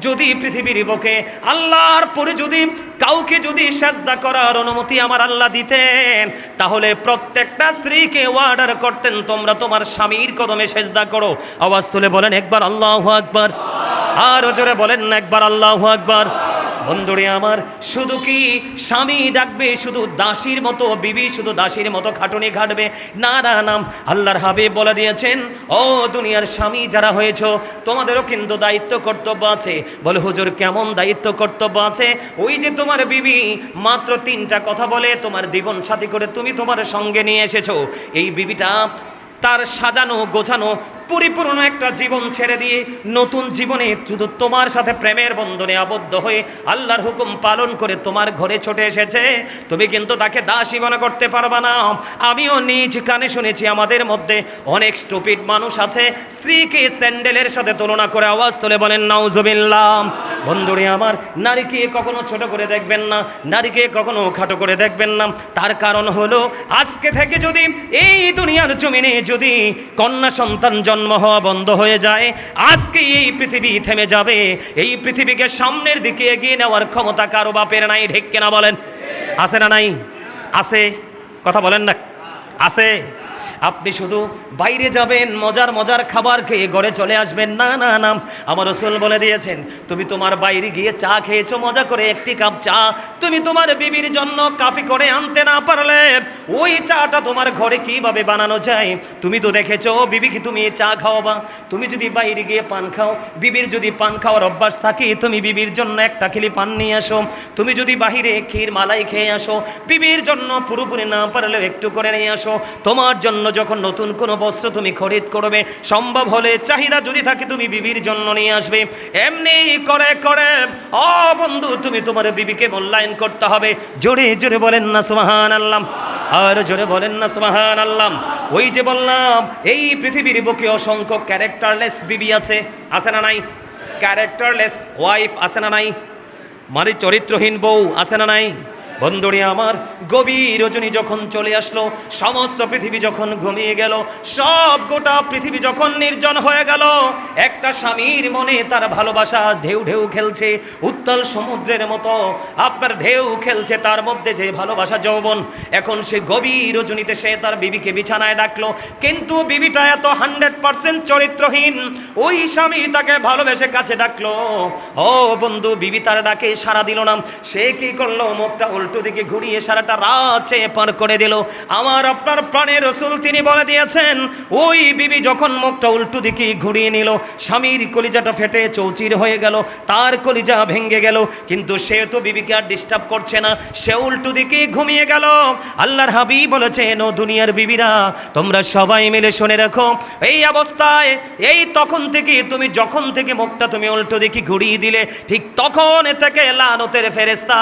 যদি পৃথিবীর বুকে আল্লাহর পরে যদি কাউকে যদি সাজদা করার অনুমতি আমার আল্লাহ দিতেন, তাহলে প্রত্যেকটা স্ত্রীকে অর্ডার করতেন তোমরা তোমার স্বামীর কদমে সেজদা করো। আওয়াজ তুলে বলেন একবার আল্লাহু আকবার, আর জোরে বলেন না একবার আল্লাহু আকবার। বন্ধুরে আমার, শুধু কি স্বামী ডাকবে শুধু দাসীর মতো, বিবি শুধু দাসীর মতো খাটুনি খাটবে? না না না, আল্লাহর হাবিব বলে দিয়েছেন, ও দুনিয়ার স্বামী যারা হয়েছ তোমাদেরও কিন্তু দায়িত্ব কর্তব্য আছে। বলে হুজুর কেমন দায়িত্ব কর্তব্য আছে? ওই যে তোমার বিবি মাত্র 3টা কথা বলে তোমার জীবন সাথী করে তুমি তোমার সঙ্গে নিয়ে এসেছো, এই বিবিটা তার সাজানো গোছানো পরিপূর্ণ একটা জীবন ছেড়ে দিয়ে নতুন জীবনে শুধু তোমার সাথে প্রেমের বন্ধনে আবদ্ধ হয়ে আল্লাহর হুকুম পালন করে তোমার ঘরে ছুটে এসেছে, তুমি কিন্তু তাকে দাসী মনে করতে পারবা না। আমিও নিজ কানে শুনেছি আমাদের মধ্যে অনেক স্টুপিড মানুষ আছে স্ত্রীকে স্যান্ডেলের সাথে তুলনা করে। আওয়াজ তুলে বলেন নাউজুবিল্লাহ। বন্ধুরে আমার, নারীকে কখনো ছোট করে দেখবেন না, নারীকে কখনো খাটো করে দেখবেন না। তার কারণ হলো আজকে থেকে যদি এই দুনিয়ার জমিনে যদি কন্যা সন্তান জন্ম হওয়া বন্ধ হয়ে যায়, আজকে এই পৃথিবী থেমে যাবে। এই পৃথিবীকে সামনের দিকে এগিয়ে নেওয়ার ক্ষমতা কারো বাপের নাই, ঠিক কিনা বলেন? আছে না নাই? আছে, কথা বলেন না, আছে। আপনি শুধু বাইরে যাবেন মজার মজার খাবার খেয়ে ঘরে চলে আসবেন, না না না। আমার রাসূল বলে দিয়েছেন, তুমি তোমার বাইরে গিয়ে চা খেয়েছো মজা করে, একটি কাপ চা তুমি তোমার বিবির জন্য কাফি করে আনতে না পারলে ওই চাটা তোমার ঘরে কিভাবে বানানো যায় তুমি তো দেখেছো। বিবিকে তুমি চা খাওয়াবা, তুমি যদি বাইরে গিয়ে পান খাও, বিবির যদি পান খাওয়ার অভ্যাস থাকে তুমি বিবির জন্য একটা খিলি পান নিয়ে আসো। তুমি যদি বাহিরে ক্ষীর মালাই খেয়ে আসো, বিবির জন্য পুরোপুরি না পারলেও একটু করে নিয়ে আসো। তোমার জন্য যখন নতুন কোনো বস্ত্র তুমি খরিদ করবে, সম্ভব হলে চাহিদা যদি থাকে তুমি বিবির জন্য নিয়ে আসবে। এমনি করে করে ও বন্ধু তুমি তোমার বিবিকে মূল্যায়ন করতে হবে। জোরে জোরে বলেন না সুবহানাল্লাহ, আর জোরে বলেন না সুবহানাল্লাহ। ওই যে বললাম এই পৃথিবীর বুকে অসংখ্য ক্যারেক্টারলেস বিবি আছে, আছে না নাই? ক্যারেক্টারলেস ওয়াইফ আছে না নাই? মানে চরিত্রহীন বউ আছে না নাই? বন্ধুরে আমার, গভীর রজনী যখন চলে আসলো, সমস্ত পৃথিবী যখন ঘুমিয়ে গেল, সব গোটা পৃথিবী যখন নির্জন হয়ে গেল, একটা স্বামীর মনে তার ভালোবাসা ঢেউ ঢেউ খেলছে, উত্তাল সমুদ্রের মতো আপনার ঢেউ খেলছে, তার মধ্যে যে ভালোবাসা যৌবন। এখন সে গভীর রজনীতে সে তার বিবিকে বিছানায় ডাকলো, কিন্তু বিবিটা এত 100% চরিত্রহীন। ওই স্বামী তাকে ভালোবেসে কাছে ডাকলো, ও বন্ধু বিবি তার ডাকে সাড়া দিল না। সে কি করলো? মুখটা উল্টো দিকে ঘুরিয়ে সারাটা রাত সে পার করে দিল। আমার আপনার প্রাণের রাসূল তিনি বলে দিয়েছেন, ওই বিবি যখন মুখটা উল্টো দিকে ঘুরিয়ে নিল, স্বামীর কলিজাটা ফেটে চৌচির হয়ে গেল, তার কলিজা ভেঙে গেল, কিন্তু সে তো বিবিকে আর ডিস্টার্ব করছে না, সে উল্টো দিকে ঘুমিয়ে গেল। আল্লাহর হাবিব বলেছেন, ও দুনিয়ার বিবিরা তোমরা সবাই মিলে শুনে রাখো, এই অবস্থায় এই তখন থেকে তুমি যখন থেকে মুখটা তুমি উল্টো দিকে ঘুরিয়ে দিলে, ঠিক তখন থেকে লানতের ফেরেশতা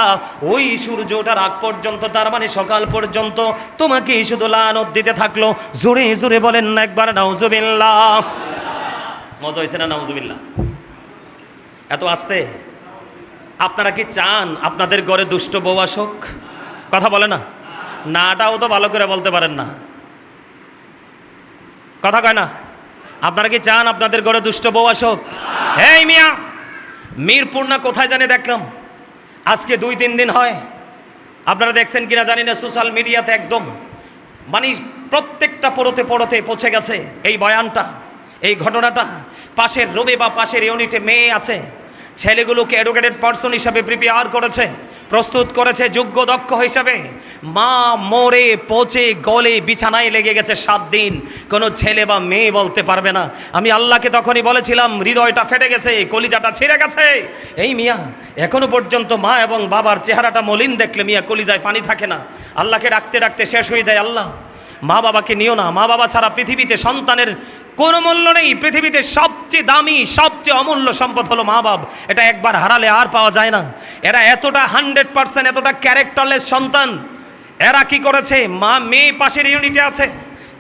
ওই সূর্য ওঠার আগ পর্যন্ত, তার মানে সকাল পর্যন্ত তোমাকে শুধু লানত দিতে থাকলো। জোরে জোরে বলেন না একবার নাউজুবিল্লাহ। মজা হয়েছে না নাউজুবিল্লাহ? এত আস্তে? আপনারা কি চান আপনাদের ঘরে দুষ্ট বউ আসুক? কথা বলে না, নাটাও তো ভালো করে বলতে পারেন না, কথা কয় না। আপনারা কি চান আপনাদের ঘরে দুষ্ট বউ আসুক? এই মিয়া, মিরপুর না কোথায় জানি দেখলাম আজকে 2-3 দিন হয়, আপনারা দেখছেন কিনা জানি না, সোশ্যাল মিডিয়াতে একদম মানে প্রত্যেকটা পড়তে পড়তে পৌঁছে গেছে এই বয়ানটা, এই ঘটনাটা। পাশের রবে বা পাশের ইউনিটে মেয়ে আছে, ছেলেগুলোকে এডুকেটেড পারসন হিসাবে প্রিপেয়ার করেছে, প্রস্তুত করেছে যোগ্য দক্ষ হিসাবে। মা মরে পচে গলে বিছানায় লেগে গেছে 7 দিন, কোনো ছেলে বা মেয়ে বলতে পারবে না। আমি আল্লাহকে তখনই বলেছিলাম, হৃদয়টা ফেটে গেছে, কলিজাটা ছিঁড়ে গেছে। এই মিয়া, এখনো পর্যন্ত মা এবং বাবার চেহারাটা মলিন দেখলে মিয়া কলিজায় পানি থাকে না। আল্লাহকে ডাকতে ডাকতে শেষ হয়ে যায়। আল্লাহ মা বাবাকে নিও না। মা বাবা ছাড়া পৃথিবীতে সন্তানের কোনো মূল্য নেই। পৃথিবীতে সবচেয়ে দামি, সবচেয়ে অমূল্য সম্পদ হলো মা বাপ। এটা একবার হারালে আর পাওয়া যায় না। এরা এতটা 100%, এতটা ক্যারেক্টারলেস সন্তান। এরা কি করেছে, মা মেয়ে পাশের ইউনিটে আছে,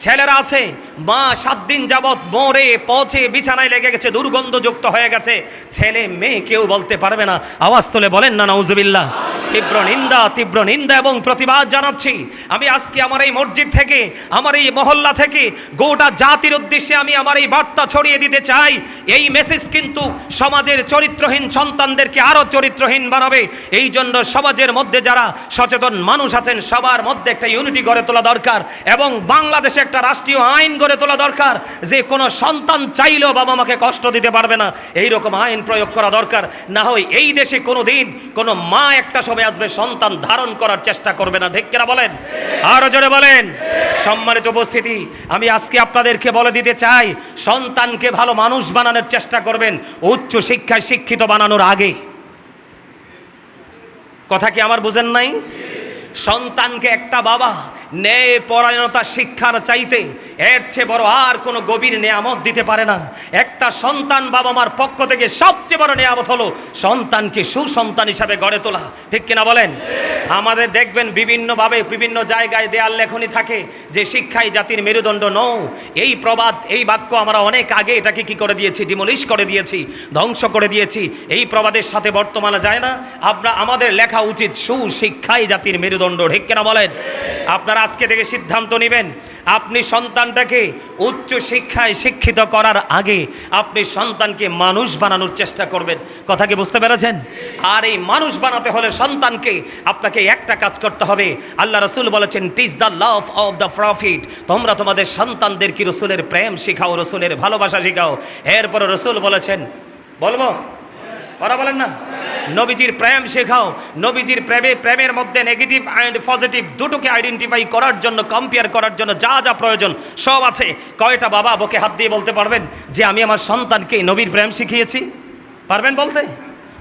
ছেলেরা আছে, মা 7 দিন যাবৎ মরে পচে বিছানায় লেগে গেছে, দুর্গন্ধযুক্ত হয়ে গেছে। ছেলে মেয়ে কেউ বলতে পারবে না। আওয়াজ তুলে বলেন না নাউজুবিল্লাহ। তীব্র নিন্দা এবং প্রতিবাদ জানাচ্ছি। আমি আজকে আমার এই মসজিদ থেকে, আমার এই মহল্লা থেকে গোটা জাতির উদ্দেশ্যে আমি আমার এই বার্তা ছড়িয়ে দিতে চাই। এই মেসেজ কিন্তু সমাজের চরিত্রহীন সন্তানদেরকে আরও চরিত্রহীন বানাবে। এই জন্য সমাজের মধ্যে যারা সচেতন মানুষ আছেন সবার মধ্যে একটা ইউনিটি গড়ে তোলা দরকার এবং বাংলাদেশে একটা রাষ্ট্রীয় আইন গড়ে তোলা দরকার যে কোনো সন্তান চাইলেও বাবা মাকে কষ্ট দিতে পারবে না, এই রকম আইন প্রয়োগ করা দরকার। না হয় এই দেশে কোনো দিন কোনো মা একটা সময় আসবে সন্তান ধারণ করার চেষ্টা করবে না। ঠিক কিনা বলেন? আরো জোরে বলেন। সম্মানিত উপস্থিতি, আমি আজকে আপনাদেরকে বলে দিতে চাই, সন্তানকে ভালো মানুষ বানানোর চেষ্টা করবেন উচ্চ শিক্ষায় শিক্ষিত বানানোর আগে। কথা কি আমার বুঝেন নাই? সন্তানকে একটা বাবা ন্যায় পরায়ণতা শিক্ষার চাইতে এর চেয়ে বড় আর কোনো গভীর নেয়ামত দিতে পারে না। একটা সন্তান বাবা মার পক্ষ থেকে সবচেয়ে বড় নেয়ামত হলো সন্তানকে সুসন্তান হিসাবে গড়ে তোলা। ঠিক কিনা বলেন? আমাদের দেখবেন বিভিন্নভাবে বিভিন্ন জায়গায় দেয়াল লেখনী থাকে যে শিক্ষাই জাতির মেরুদণ্ড। নও, এই প্রবাদ, এই বাক্য আমরা অনেক আগে এটাকে কি করে দিয়েছি, ডিমলিশ করে দিয়েছি, ধ্বংস করে দিয়েছি। এই প্রবাদের সাথে বর্তমানে যায় না। আমাদের লেখা উচিত সুশিক্ষাই জাতির মেরুদণ্ড। ঠিক কিনা বলেন? আপনারা আজকে থেকে সিদ্ধান্ত নেবেন, আপনি সন্তানটাকে উচ্চ শিক্ষায় শিক্ষিত করার আগে আপনি সন্তানকে মানুষ বানানোর চেষ্টা করবেন। কথা কি বুঝতে পেরেছেন? আর এই মানুষ বানাতে হলে সন্তানকে আপনাকে একটা কাজ করতে হবে। আল্লাহ রাসূল বলেছেন, teach the love of the prophet. তোমরা তোমাদের সন্তানদেরকে রসুলের প্রেম শেখাও, রসুলের ভালোবাসা শেখাও। এরপরে রসুল বলেছেন, বলবো ওরা বলেন না, নবীজির প্রেম শেখাও। নবীজির প্রেমের মধ্যে নেগেটিভ অ্যান্ড পজিটিভ দুটোকে আইডেন্টিফাই করার জন্য, কম্পেয়ার করার জন্য যা যা প্রয়োজন সব আছে। কয়টা বাবা বুকে হাত দিয়ে বলতে পারবেন যে আমি আমার সন্তানকে নবীর প্রেম শিখিয়েছি? পারবেন বলতে?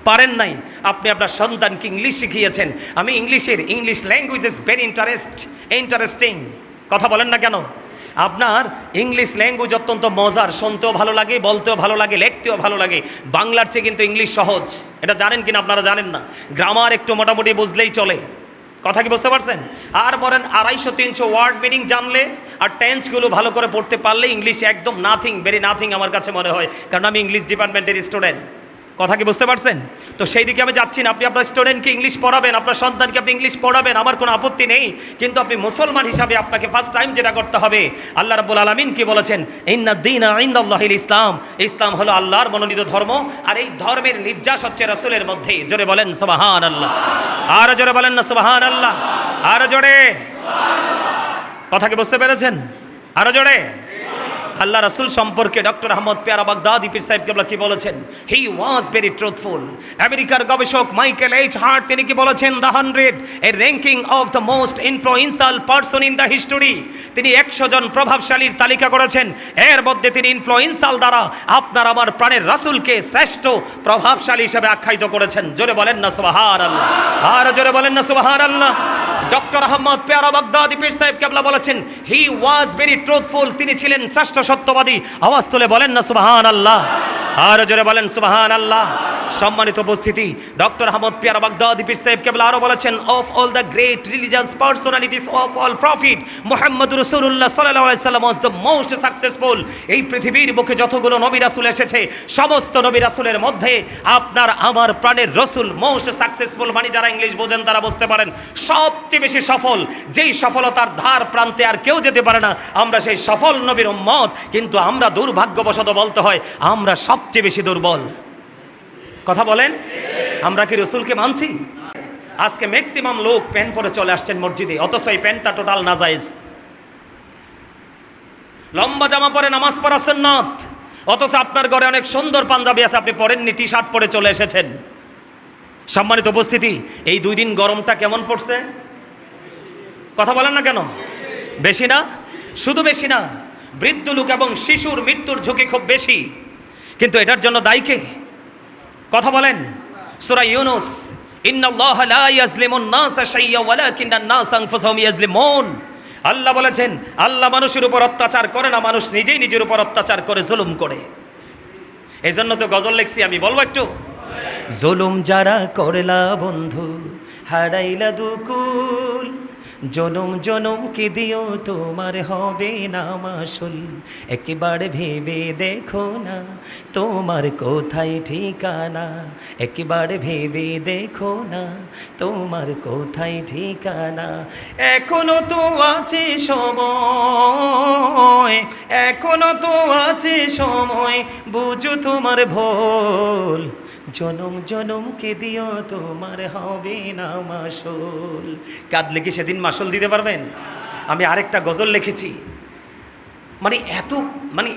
পারেন নাই। আপনি আপনার সন্তানকে ইংলিশ শিখিয়েছেন। আমি English language is very interesting. কথা বলেন না কেন? আপনার ইংলিশ ল্যাঙ্গুয়েজ অত্যন্ত মজার, শুনতেও ভালো লাগে, বলতেও ভালো লাগে, লিখতেও ভালো লাগে। বাংলার চেয়ে কিন্তু ইংলিশ সহজ। এটা জানেন কিনা? আপনারা জানেন না। গ্রামার একটু মোটামুটি বুঝলেই চলে। কথা কি বুঝতে পারছেন? আর বলেন 250-300 ওয়ার্ড মিনিং জানলে আর টেন্সগুলো ভালো করে পড়তে পারলে ইংলিশ একদম নাথিং, ভেরি নাথিং আমার কাছে মনে হয়, কারণ আমি ইংলিশ ডিপার্টমেন্টের স্টুডেন্ট। কথা কি বুঝতে পারছেন? তো সেই দিকে আমি যাচ্ছি না। আপনি আপনার স্টুডেন্টকে ইংলিশ পড়াবেন, আপনার সন্তানকে আপনি ইংলিশ পড়াবেন, আমার কোনো আপত্তি নেই। কিন্তু আপনি মুসলমান হিসাবে আপনাকে ফার্স্ট টাইম যেটা করতে হবে, আল্লাহ রাব্বুল আলামিন কি বলেছেন? ইন্নাদ-দীনা ইনদাল্লাহিল ইসলাম। ইসলাম হলো আল্লাহর মনোনীত ধর্ম, আর এই ধর্মের নির্যাস হচ্ছে রাসূলের মধ্যে। জোরে বলেন সুবহানাল্লাহ। আর জোরে বলেন না সুবহানাল্লাহ। আর জোরে সুবহানাল্লাহ। কথা কি বুঝতে পেরেছেন? আরো জোরে। আল্লাহ রাসূল সম্পর্কে ডক্টর আহমদ পেয়ারা বাগদাদি পীর সাহেব কেবলা কি বলেছেন? হি ওয়াজ ভেরি ট্রুথফুল। আমেরিকার গবেষক মাইকেল এইচ হার্ট তিনি কি বলেছেন? The 100 A ranking of the most influential person in the history. তিনি 100 জন প্রভাবশালীর তালিকা করেছেন। এর মধ্যে তিনি ইনফ্লুয়েন্সিয়াল দ্বারা আপনার আমার প্রাণের রাসূলকে শ্রেষ্ঠ প্রভাবশালী হিসেবে আখ্যায়িত করেছেন। জোরে বলেন না সুবহানাল্লাহ। আর জোরে বলেন না সুবহানাল্লাহ। ডক্টর আহমদ পেয়ারা বাগদাদি পীর সাহেব কেবলা বলেছেন, হি ওয়াজ ভেরি ট্রুথফুল। তিনি ছিলেন শ্রেষ্ঠ সত্যবাদী। আওয়াজ তুলে বলেন না সুবহানাল্লাহ। আর জোরে বলেন সুবহানাল্লাহ। সম্মানিত উপস্থিতি, ডক্টর আহমদ পেয়ারা বাগদাদি পীর সাহেব কেবলা আরো বলেছেন, of all the great religious personalities of all prophet মুহাম্মদ রাসূলুল্লাহ সাল্লাল্লাহু আলাইহি সাল্লাম ওয়াজ দ্য মোস্ট সাকসেসফুল। এই পৃথিবীর বুকে যতগুলো নবী রাসূল এসেছে সমস্ত নবী রাসূলের মধ্যে আপনার আমার প্রাণের রাসূল মোস্ট সাকসেসফুল। মানে যারা ইংলিশ বোঝেন তারা বুঝতে পারেন, সবচেয়ে বেশি সফল, যেই সফলতার ধার প্রান্তে আর কেউ যেতে পারে না, আমরা সেই সফল নবীর উম্মত। কিন্তু আমরা দুর্ভাগ্যবশত বলতে হয় আমরা সবচেয়ে বেশি দুর্বল। কথা বলেন, আমরা কি রসুলকে মানছি? আজকে ম্যাক্সিমাম লোক প্যান্ট পরে চলে আসছেন মসজিদে, অথচ এই প্যান্টটা টোটাল নাজায়েজ। লম্বা জামা পরে নামাজ পড়া সুন্নাত, অথচ আপনার ঘরে অনেক সুন্দর পাঞ্জাবি আছে, আপনি পরেননি, টি শার্ট পরে চলে এসেছেন। সম্মানিত উপস্থিতি, এই 2 দিন গরমটা কেমন পড়ছে? কথা বলেন না কেন? বেশি না? শুধু বেশি না, বৃদ্ধ লোক এবং শিশুর মৃত্যুর ঝুঁকি খুব বেশি। কিন্তু এটার জন্য দায়ী কে? কথা বলেন। সূরা ইউনূস, ইন্নাল্লাহা লা ইয়াজলিমুন নাসা শাইয়্যান ওয়ালাকিন্নান নাসা আনফুসাহুম ইয়াজলিমুন। আল্লাহ বলেছেন আল্লাহ মানুষের উপর অত্যাচার করে না, মানুষ নিজেই নিজের উপর অত্যাচার করে, জুলুম করে। এই জন্য তো গজল লিখছি আমি, বলবো একটু? জুলুম যারা করলা বন্ধু হারাইলা দুকুল, জনম জনম কি দিও তোমার হবে না মাসুল। একবার ভেবে দেখো না তোমার কোথায় ঠিকানা, একবার ভেবে দেখো না তোমার কোথায় ঠিকানা। এখনো তো আছে সময়, এখনো তো আছে সময়, বুঝো তোমার ভুল। জনম জনম কে দিও তোমার হবে না মাসুল। কাঁদলে কি সেদিন মাসুল দিতে পারবেন? আমি আরেকটা গজল লিখেছি, মানে এত মানে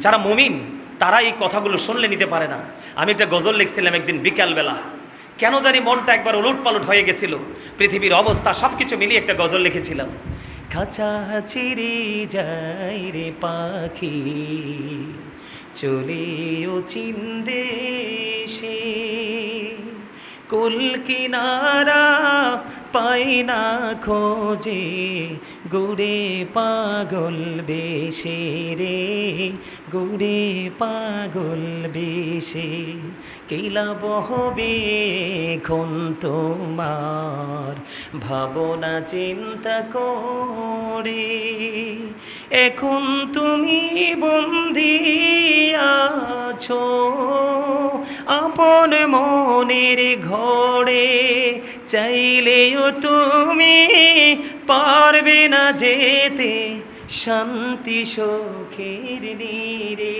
যারা মুমিন তারা এই কথাগুলো শুনলে নিতে পারে না। আমি একটা গজল লিখছিলাম একদিন বিকালবেলা, কেন জানি মনটা একবার উলট পালট হয়ে গেছিল, পৃথিবীর অবস্থা সব কিছু মিলিয়ে একটা গজল লিখেছিলাম। খাঁচা চিরে যাই রে পাখি, চলে ও চিন্দেশে, কুল কিনারা পাই না খোঁজে, গুড়ে পাগল বেশে রে, গুড়ে পাগল বেশে। কিলা বহবে এখন তোমার ভাবনা চিন্তা করে, এখন তুমি বন্দী আছো আপন মনের ঘরে, চাইলেও তুমি পারবে না যেতে শান্তি সুখের নীরে।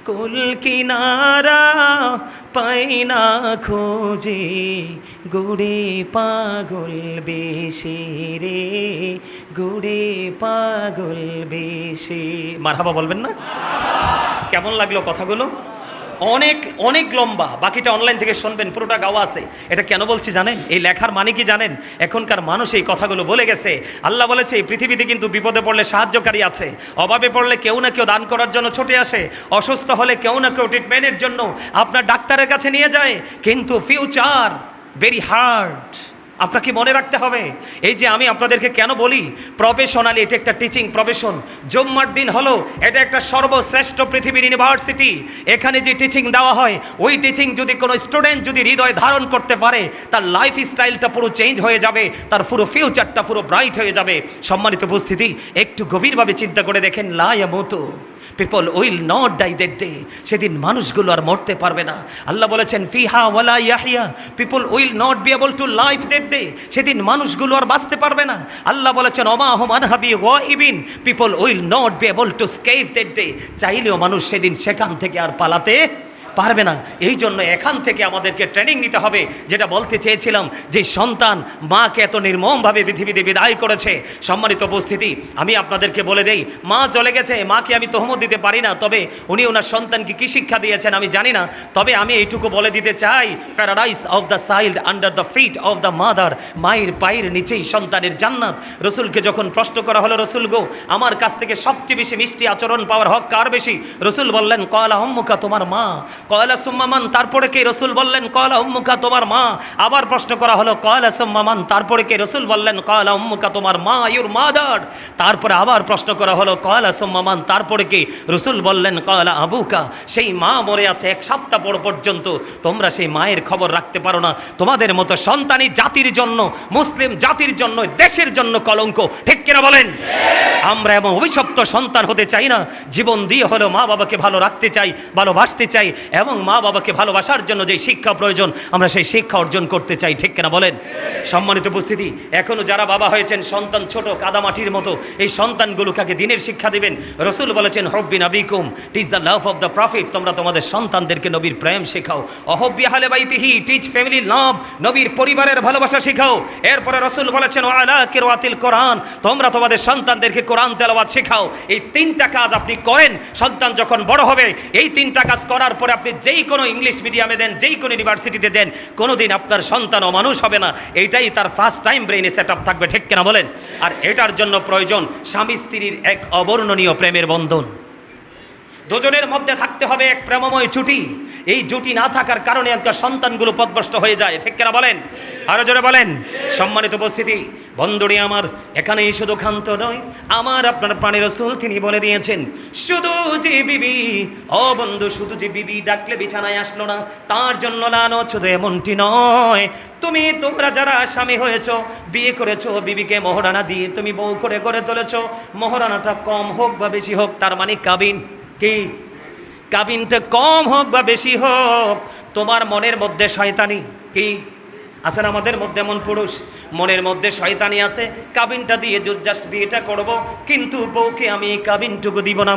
কুল কিনারা পাই না খোঁজে, গুড়ে পাগল বেশে রে, গুড়ে পাগল বেশে। মারহাবা বলবেন না? কেমন লাগলো কথাগুলো? অনেক অনেক লম্বা, বাকিটা অনলাইন থেকে শুনবেন, পুরোটা গাওয়া আছে। এটা কেন বলছি জানেন? এই লেখার মানে কি জানেন? এখনকার মানুষ এই কথাগুলো বলে গেছে। আল্লাহ বলেছে এই পৃথিবীতে কিন্তু বিপদে পড়লে সাহায্যকারী আছে, অভাবে পড়লে কেউ না কেউ দান করার জন্য ছুটে আসে, অসুস্থ হলে কেউ না কেউ ট্রিটমেন্টের জন্য আপনার ডাক্তারের কাছে নিয়ে যায়। কিন্তু ফিউচার ভেরি হার্ড, আপনাকে মনে রাখতে হবে। এই যে আমি আপনাদেরকে কেন বলি প্রফেশনালি, এটা একটা টিচিং প্রফেশন। জুম্মার দিন হলো এটা একটা সর্বশ্রেষ্ঠ পৃথিবীর ইউনিভার্সিটি। এখানে যে টিচিং দেওয়া হয়, ওই টিচিং যদি কোনো স্টুডেন্ট যদি হৃদয় ধারণ করতে পারে, তার লাইফ স্টাইলটা পুরো চেঞ্জ হয়ে যাবে, তার পুরো ফিউচারটা পুরো ব্রাইট হয়ে যাবে। সম্মানিত উপস্থিতি, একটু গভীরভাবে চিন্তা করে দেখেন, লা ইয়ামুতু, people will not die that day. সেদিন মানুষগুলো আর মরতে পারবে না। আল্লাহ বলেছেন ফিহা ওয়ালা Yahya, people will not be able to life that day. সেদিন মানুষগুলো আর বাঁচতে পারবে না। আল্লাহ বলেছেন ওমা হুম আনহা বিগাইবিন, people will not be able to escape that day. চাইলেও মানুষ সেদিন সেখান থেকে আর পালাতে পারবে না। এই জন্য এখান থেকে আমাদেরকে ট্রেনিং নিতে হবে। যেটা বলতে চেয়েছিলাম, যে সন্তান মাকে এত নির্মমভাবে পৃথিবীতে বিদায় করেছে। সম্মানিত উপস্থিতি, আমি আপনাদেরকে বলে দেই, মা চলে গেছে, মাকে আমি তহমত দিতে পারি না, তবে উনি ওনার সন্তানকে কী শিক্ষা দিয়েছেন আমি জানি না। তবে আমি এইটুকু বলে দিতে চাই, paradise of the child under the feet of the mother, মায়ের পায়ের নিচেই সন্তানের জান্নাত। রসুলকে যখন প্রশ্ন করা হলো, রসুল গো, আমার কাছ থেকে সবচেয়ে বেশি মিষ্টি আচরণ পাওয়ার হক কার বেশি? রসুল বললেন কয়লা উম্মুকা, তোমার মা। কয়লা সুম্মামান, তারপরে কে? রসুল বললেন কয়লা উম্মুকা, তোমার মা। আবার প্রশ্ন করা হলো কয়লা সুম্মামান, তারপরে কে? রসুল বললেন কয়লা উম্মুকা, তোমার মা, ইউর মাদার। তারপরে আবার প্রশ্ন করা হলো কয়লা সুম্মামান, তারপরে কে? রসুল বললেন কয়লা আবুকা। সেই মা মরে আছে 1 সপ্তাহ পর্যন্ত, তোমরা সেই মায়ের খবর রাখতে পারো না। তোমাদের মতো সন্তানই জাতির জন্য, মুসলিম জাতির জন্য, দেশের জন্য কলঙ্ক। ঠিক কিনা বলেন? আমরা এমন অভিশপ্ত সন্তান হতে চাই না। জীবন দিয়ে হলো মা বাবাকে ভালো রাখতে চাই, ভালোবাসতে চাই, এবং মা বাবাকে ভালোবাসার জন্য যে শিক্ষা প্রয়োজন আমরা সেই শিক্ষা অর্জন করতে চাই। ঠিক কিনা বলেন? সম্মানিত উপস্থিতি, এখনো যারা বাবা হয়েছেন, সন্তান ছোট কাদামাটির মতো, এই সন্তানগুলোকে দিনের শিক্ষা দিবেন। রসুল বলেছেন হব্বি নবিকুম, teach the love of the prophet, তোমরা তোমাদের সন্তানদেরকে নবীর প্রেম শেখাও। অহব্বি আহলে বাইতিহি, টিচ ফ্যামিলি লাভ, নবীর পরিবারের ভালোবাসা শেখাও। এরপরে রসুল বলেছেন ওয়ালা কিরাতিল কোরআন, তোমরা তোমাদের সন্তানদেরকে কোরআন তেলাওয়াত শেখাও। এই 3টা কাজ আপনি করেন, সন্তান যখন বড় হবে, এই 3টা কাজ করার পরে আপনি যেই কোনো ইংলিশ মিডিয়ামে দেন, যেই কোনো ইউনিভার্সিটিতে দেন, কোনোদিন আপনার সন্তান অমানুষ হবে না। এইটাই তার ফার্স্ট টাইম ব্রেইনে সেট আপ থাকবে। ঠিক কিনা বলেন? আর এটার জন্য প্রয়োজন স্বামী স্ত্রীর এক অবর্ণনীয় প্রেমের বন্ধন। দুজনের মধ্যে থাকতে হবে এক প্রেমময় জুটি। এই জুটি না থাকার কারণে একটা সন্তানগুলো পথভ্রষ্ট হয়ে যায়, ঠিক কিনা বলেন? আরো জোরে বলেন। সম্মানিত উপস্থিতি, বন্ধুরি আমার, এখানেই শুধু ক্ষান্ত নয়, আমার আপনার প্রাণের রাসূল তিনি বলে দিয়েছেন, শুধু যে বিবি, ও বন্ধু, শুধু যে বিবি ডাকলে বিছানায় আসলো না তার জন্য লানত, শুধু এমনটি নয়, তোমরা যারা স্বামী হয়েছো, বিয়ে করেছো, বিবিকে মোহরানা দিয়ে তুমি বউ করে গড়ে তুলেছো, মোহরানাটা কম হোক বা বেশি হোক, তার মানে কাবিন কি, কাবিনটা কম হোক বা বেশি হোক, তোমার মনের মধ্যে শয়তানি কি আছে না? আমাদের মধ্যে এমন পুরুষ মনের মধ্যে শয়তানি আছে, কাবিনটা দিয়ে জাস্ট বিয়েটা করব, কিন্তু বউকে আমি কাবিনটুকু দিব না,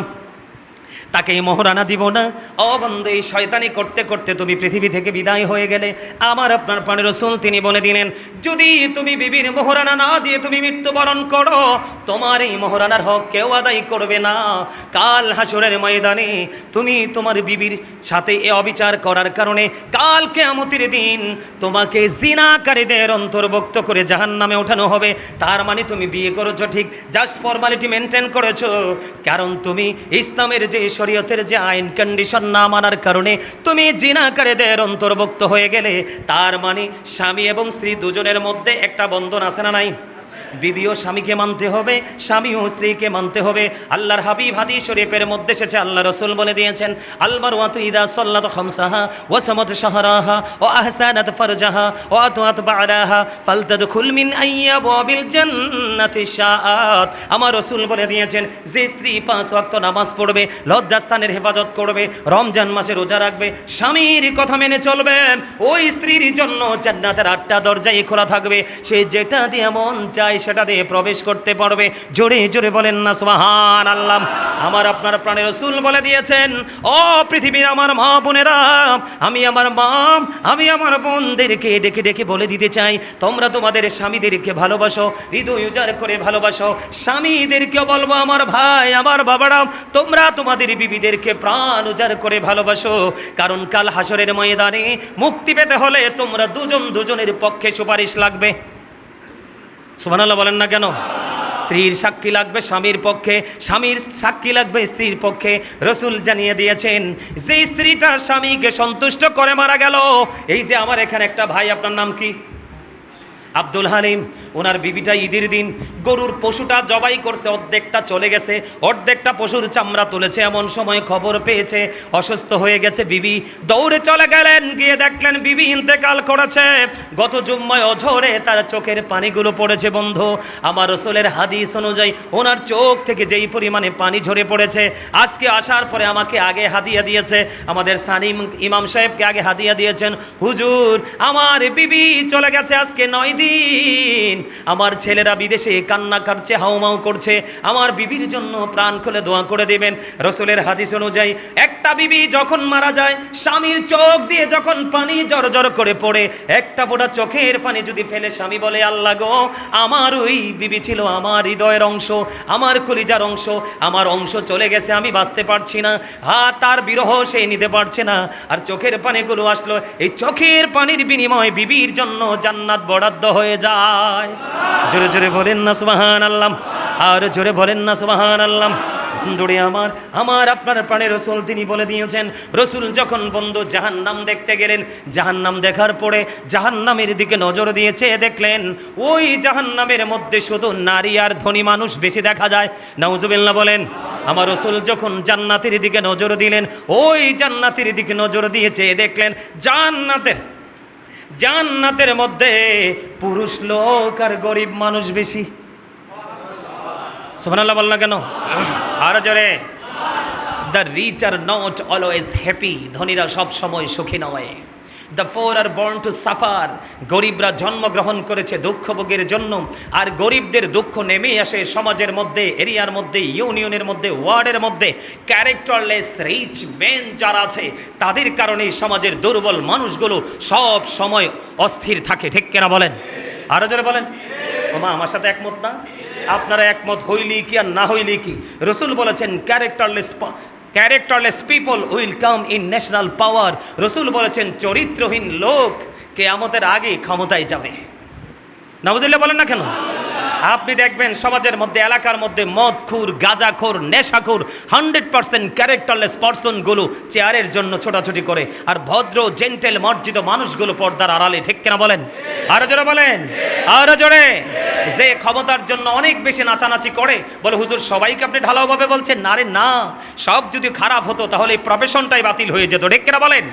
তাকে মোহরানা দিব না। ও বন্ধু, এই শয়তানি করতে করতে তুমি পৃথিবী থেকে বিদায় হয়ে গেলে। আমার আপনার প্রাণের রাসূল তিনি বলে দিলেন, যদি তুমি বিবির মোহরানা না দিয়ে তুমি মৃত্যুবরণ করো, তোমার এই মোহরানার হক কেউ আদায় করবে না। কাল হাসরের ময়দানে তুমি তোমার বিবির সাথে এ অবিচার করার কারণে কাল কিয়ামতের দিন তোমাকে জিনাকারীদের অন্তর্ভুক্ত করে জাহান্নামে ওঠানো হবে। তার মানে তুমি বিয়ে করেছো ঠিক, জাস্ট ফর্মালিটি মেনটেন করেছো, কারণ তুমি ইসলামের যে শরীয়তের যে আইন কন্ডিশন না মানার কারণে তুমি জিনাকারীদের অন্তর্ভুক্ত হয়ে গেলে। তার মানে স্বামী এবং স্ত্রী দুজনের মধ্যে একটা বন্ধন আছে না নাই? বিবিও স্বামীকে মানতে হবে, স্বামীও স্ত্রীকে মানতে হবে। আল্লাহর হাবিব হাদিস শরীফের মধ্যে এসেছে, আল্লাহ রাসূল বলে দিয়েছেন, আল মারওয়াতু ইযা সাল্লাত খামসাহা ওয়া সামাত শাহরাহা ওয়া আহসানাত ফারজাহা ওয়া আতাত বা'লাহা ফালতাদখুল মিন আইয়াবিল জান্নাতি শাআত। আমার রাসূল বলে দিয়েছেন, যে স্ত্রী 5 ওয়াক্ত নামাজ পড়বে, লজ্জাস্থানের হেফাজত করবে, রমজান মাসে রোজা রাখবে, স্বামীর কথা মেনে চলবে, ওই স্ত্রীর জন্য জান্নাতের 8টা দরজাই খোলা থাকবে, সে যেটা দিয়ে মন চায় সেটা দিয়ে প্রবেশ করতে পারবে। জোরে জোরে বলেন না সুবহানাল্লাহ। আমার আপনার প্রাণের রাসূল বলে দিয়েছেন, ও পৃথিবীর আমার মা বোনেরা, আমি আমার মা, আমি আমার বোনদেরকে ডেকে ডেকে বলে দিতে চাই, তোমরা তোমাদের স্বামীদেরকে ভালোবাসো, হৃদয় উজাড় করে ভালোবাসো। স্বামীদেরকেও বলবো, আমার ভাই, আমার বাবারা, তোমরা তোমাদের বিবিদেরকে প্রাণ উজাড় করে ভালোবাসো, কারণ কাল হাসরের ময়দানে মুক্তি পেতে হলে তোমরা দুজনের পক্ষে সুপারিশ লাগবে। সুবহানাল্লাহ বলেন না কেন? স্ত্রীর সাক্ষী লাগবে স্বামীর পক্ষে, স্বামীর সাক্ষী লাগবে স্ত্রীর পক্ষে। রাসূল জানিয়ে দিয়েছেন, যে স্ত্রীটা স্বামীকে সন্তুষ্ট করে মারা গেল, এই যে আমার এখানে একটা ভাই, আপনার নাম কি? আব্দুল হালিম, ওনার বিবিটা ঈদের দিন গরুর পশুটা জবাই করছে, অর্ধেকটা চলে গেছে, অর্ধেকটা পশুর চামড়া তুলেছে, এমন সময় খবর পেয়েছে অসুস্থ হয়ে গেছে বিবি, দৌড়ে চলে গেলেন, গিয়ে দেখলেন বিবি ইন্তেকাল করেছে। গত জুম্মায় অঝরে তার চোখের পানিগুলো পড়েছে। বন্ধু আমার রাসূলের হাদিস অনুযায়ী ওনার চোখ থেকে যেই পরিমাণে পানি ঝরে পড়েছে, আজকে আসার পরে আমাকে আগে হাদিয়া দিয়েছে, আমাদের সানিম ইমাম সাহেবকে আগে হাদিয়া দিয়েছেন, হুজুর আমার বিবি চলে গেছে আজকে 9 দিন, আমার ছেলেরা বিদেশে কান্না কাটছে, হাউমাউ করছে, আমার বিবির জন্য প্রাণ খুলে দোয়া করে দেবেন। রাসূলের হাদিস অনুযায়ী একটা বিবি যখন মারা যায়, স্বামীর চোখ দিয়ে যখন পানি জড় করে পড়ে, একটা ফোঁটা চোখের পানি যদি ফেলে স্বামী বলে, আল্লাহ গো, আমার ওই বিবি ছিল আমার হৃদয়ের অংশ, আমার কলিজার অংশ, আমার অংশ চলে গেছে, আমি বাঁচতে পারছি না, তার বিরহ সে নিতে পারছে না, আর চোখের পানিগুলো আসলো, এই চোখের পানির বিনিময়ে বিবির জন্য জান্নাত বরাদ্দ হয়ে যায়। জোরে জোরে বলেন না সুবহানাল্লাহ, আর জোরে বলেন না সুবহানাল্লাহ। বন্ধুরে আমার আপনার প্রাণের রাসূল তিনি বলে দিয়েছেন, রাসূল যখন বন্ধু জাহান্নাম দেখতে গেলেন, জাহান্নাম দেখার পরে জাহান্নামের দিকে নজর দিয়েছে, দেখলেন ওই জাহান্নামের মধ্যে শুধু নারী আর ধনী মানুষ বেশি দেখা যায়। নাউজুবিল্লাহ বলেন। আমার রাসূল যখন জান্নাতের দিকে নজর দিলেন, ওই জান্নাতের দিকে নজর দিয়েছে, দেখলেন জান্নাতের মধ্যে পুরুষ লোক আর গরিব মানুষ বেশি। সুবহানাল্লাহ বল না কেন? আর জোরে। The rich are not always happy, ধনীরা সব সময় সুখী নয়। The poor are born to suffer, গরিবরা জন্মগ্রহণ করেছে দুঃখ ভোগের জন্য, আর গরিবদের দুঃখ নেমে আসে সমাজের মধ্যে, এরিয়ার মধ্যে, ইউনিয়নের মধ্যে, ওয়ার্ডের মধ্যে। ক্যারেক্টারলেস রিচ মেন যারা আছে, তাদের কারণেই সমাজের দুর্বল মানুষগুলো সব সময় অস্থির থাকে। ঠিক কেনা বলেন? আরো জোরে বলেন। ওমা আমার সাথে একমত না? আপনারা একমত হইলি কি আর না হইলি কি? রাসূল বলেছেন characterless people will come in national power. রাসূল বলেছেন চরিত্রহীন লোক কিয়ামতের আগে ক্ষমতায় যাবে। নাউজুবিল্লাহ বলেন না কেন? আপনি দেখবেন সমাজের মধ্যে, এলাকার মধ্যে মদখোর, গাঁজাখোর, নেশাখোর 100% ক্যারেক্টারলেস পার্সনগুলো চেয়ারের জন্য ছোটাছুটি করে, আর ভদ্র জেন্টেল মর্জিত মানুষগুলো পর্দার আড়ালে। ঠিক কিনা বলেন? আরো জোরে বলেন, আরো জোরে। যে ক্ষমতার জন্য অনেক বেশি নাচানাচি করে, বলে হুজুর সবাইকে আপনি ঢালাওভাবে বলছেন। না রে না, সব যদি খারাপ হতো তাহলে এই প্রফেশনটাই বাতিল হয়ে যেত। ঠিক কিনা বলেন?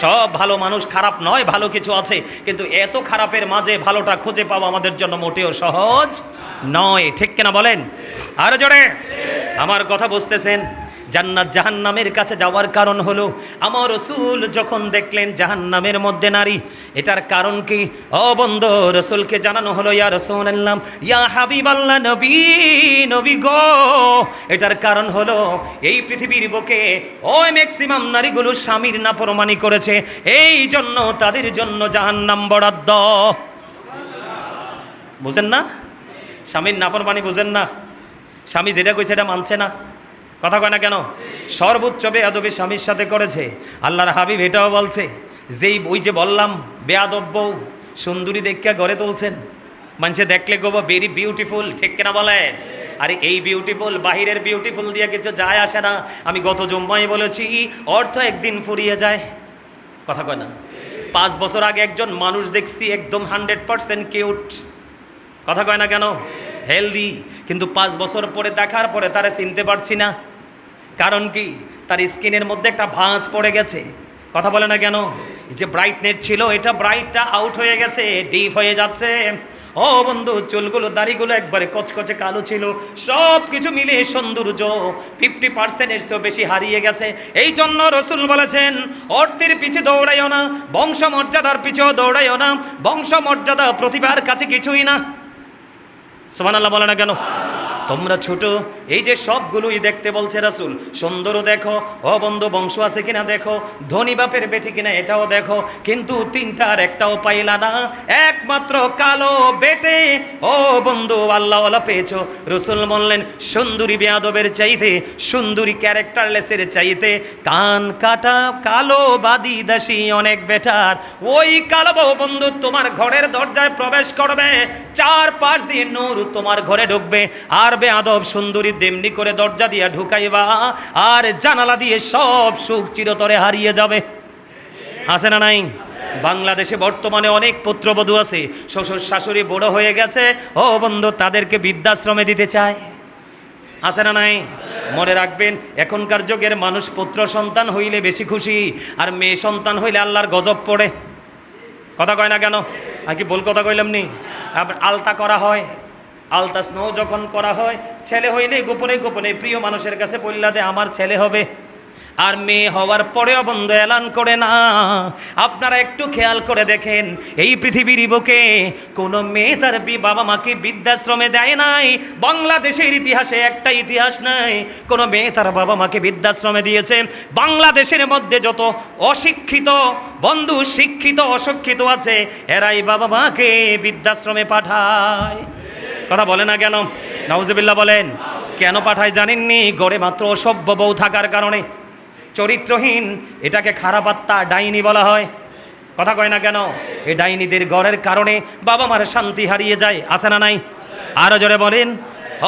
সব ভালো মানুষ খারাপ নয়, ভালো কিছু আছে, কিন্তু এত খারাপের মাঝে ভালোটা খুঁজে পাওয়া আমাদের জন্য মোটেও সহজ নয়। ঠিক কিনা বলেন? আরো জোরে। আমার কথা বুঝতেছেন? জান্নাত জাহান্নামের কাছে যাওয়ার কারণ হলো, আমার রাসূল যখন দেখলেন জাহান্নামের মধ্যে নারী, এটার কারণ কি? ও বন্ধু, রাসূলকে জানানো হলো, ইয়া রাসূলুল্লাহ, ইয়া হাবিবাল্লাহ, নবী, নবী গো, এটার কারণ হলো এই পৃথিবীর বুকে ওই ম্যাক্সিমাম নারীগুলো স্বামীর নাফরমানি করেছে, এই জন্য তাদের জন্য জাহান্নাম বরাদ্দ। বুঝেন না? স্বামীর নাফরমানি বুঝেন না? স্বামী যেটা কইছে সেটা মানছে না, কথা কয় না কেন? সর্বোচ্চ বেয়াদবি স্বামীর সাথে করেছে। আল্লাহর হাবিব এটাও বলছে, যেই ওই যে বললাম বেয়াদব বউ সুন্দরী দেখিয়া গড়ে তুলছেন, মানুষে দেখলে গো ভেরি বিউটিফুল। ঠিক কিনা বলেন? আরে এই বিউটিফুল বাহিরের বিউটিফুল দিয়ে কিছু যায় আসে না। আমি গত জুম্মায় বলেছি, অর্থ একদিন ফুরিয়ে যায়, কথা কয় না? 5 বছর আগে একজন মানুষ দেখছি একদম 100% কিউট, কথা কয় না কেন? হেলদি, কিন্তু 5 বছর পরে দেখার পরে তারা চিনতে পারছি না। কারণ কি? তার স্কিনের মধ্যে একটা ভাঁজ পড়ে গেছে, কথা বলে না কেন? যে ব্রাইটনেস ছিল, এটা ব্রাইটটা আউট হয়ে গেছে, ডিপ হয়ে যাচ্ছে। ও বন্ধু, চুলগুলো দাড়িগুলো একবারে কচকচে কালো ছিল, সব কিছু মিলিয়ে সৌন্দর্য 50%-এর চেয়েও বেশি হারিয়ে গেছে। এই জন্য রাসূল বলেছেন, অর্থের পিছে দৌড়াইও না, বংশমর্যাদার পিছেও দৌড়াইও না, বংশমর্যাদা প্রতিভার কাছে কিছুই না। সুবহানাল্লাহ বলে না কেন? তোমরা ছোট, এই যে সবগুলোই দেখতে বলছে রাসূল। সুন্দরও দেখো, ও বন্ধু বংশ আছে কিনা দেখো, ধনী বাপের বেটি কিনা এটাও দেখো, কিন্তু তিনটার একটাও পাইলা না, একমাত্র কালো বেটে ও বন্ধু আল্লাহওয়ালা পেয়েছো। রাসূল বললেন, সুন্দরী বেয়াদবের চাইতে, সুন্দরী ক্যারেক্টারলেসের চাইতে কান কাটা কালো বাদী দাসী অনেক বেটার। ওই কালো বউ বন্ধু তোমার ঘরের দরজায় প্রবেশ করবে, 4-5 দিয়ে নূর তোমার ঘরে ঢুকবে, আর বেয়াদব সুন্দরী তেমনি করে দরজা দিয়ে ঢুকাইবা, আর জানালা দিয়ে সব সুখ চিরতরে হারিয়ে যাবে। আছে না নাই? বাংলাদেশে বর্তমানে অনেক পুত্রবধূ আছে, শ্বশুর শাশুড়ি বড় হয়ে গেছে, ও বন্ধু তাদেরকে বৃদ্ধাশ্রমে দিতে চায়। আছে না নাই? মনে রাখবেন, এখনকার যুগের মানুষ পুত্র সন্তান হইলে বেশি খুশি, আর মেয়ে সন্তান হইলে আল্লাহর গজব পড়ে, কথা কয় না কেন? আর কি ভুল কথা কইলাম নি? আবার আলতা করা হয়, আলতা স্নো যখন করা হয়, ছেলে হইলে গোপনে গোপনে প্রিয় মানুষের কাছে বললা দে আমার ছেলে হবে, আর মেয়ে হওয়ার পরেও বন্ধু এলান করে না। আপনারা একটু খেয়াল করে দেখেন, এই পৃথিবীর বুকে কোনো মেয়ে তার বাবা মাকে বৃদ্ধাশ্রমে দেয় নাই। বাংলাদেশের ইতিহাসে একটা ইতিহাস নাই কোনো মেয়ে তার বাবা মাকে বৃদ্ধাশ্রমে দিয়েছে। বাংলাদেশের মধ্যে যত অশিক্ষিত বন্ধু, শিক্ষিত অশিক্ষিত আছে, এরাই বাবা মাকে বৃদ্ধাশ্রমে পাঠায়। কথা বলে না কেন? নাউজুবিল্লাহ বলেন। কেন পাঠায় জানেননি? গড়ে মাত্র অসভ্য বউ থাকার কারণে, চরিত্রহীন, এটাকে খারাপ আত্মা, ডাইনি বলা হয়, কথা কয় না কেন? এই ডাইনিদের গড়ের কারণে বাবা মার শান্তি হারিয়ে যায়। আছে না নাই? আরো জোরে বলেন।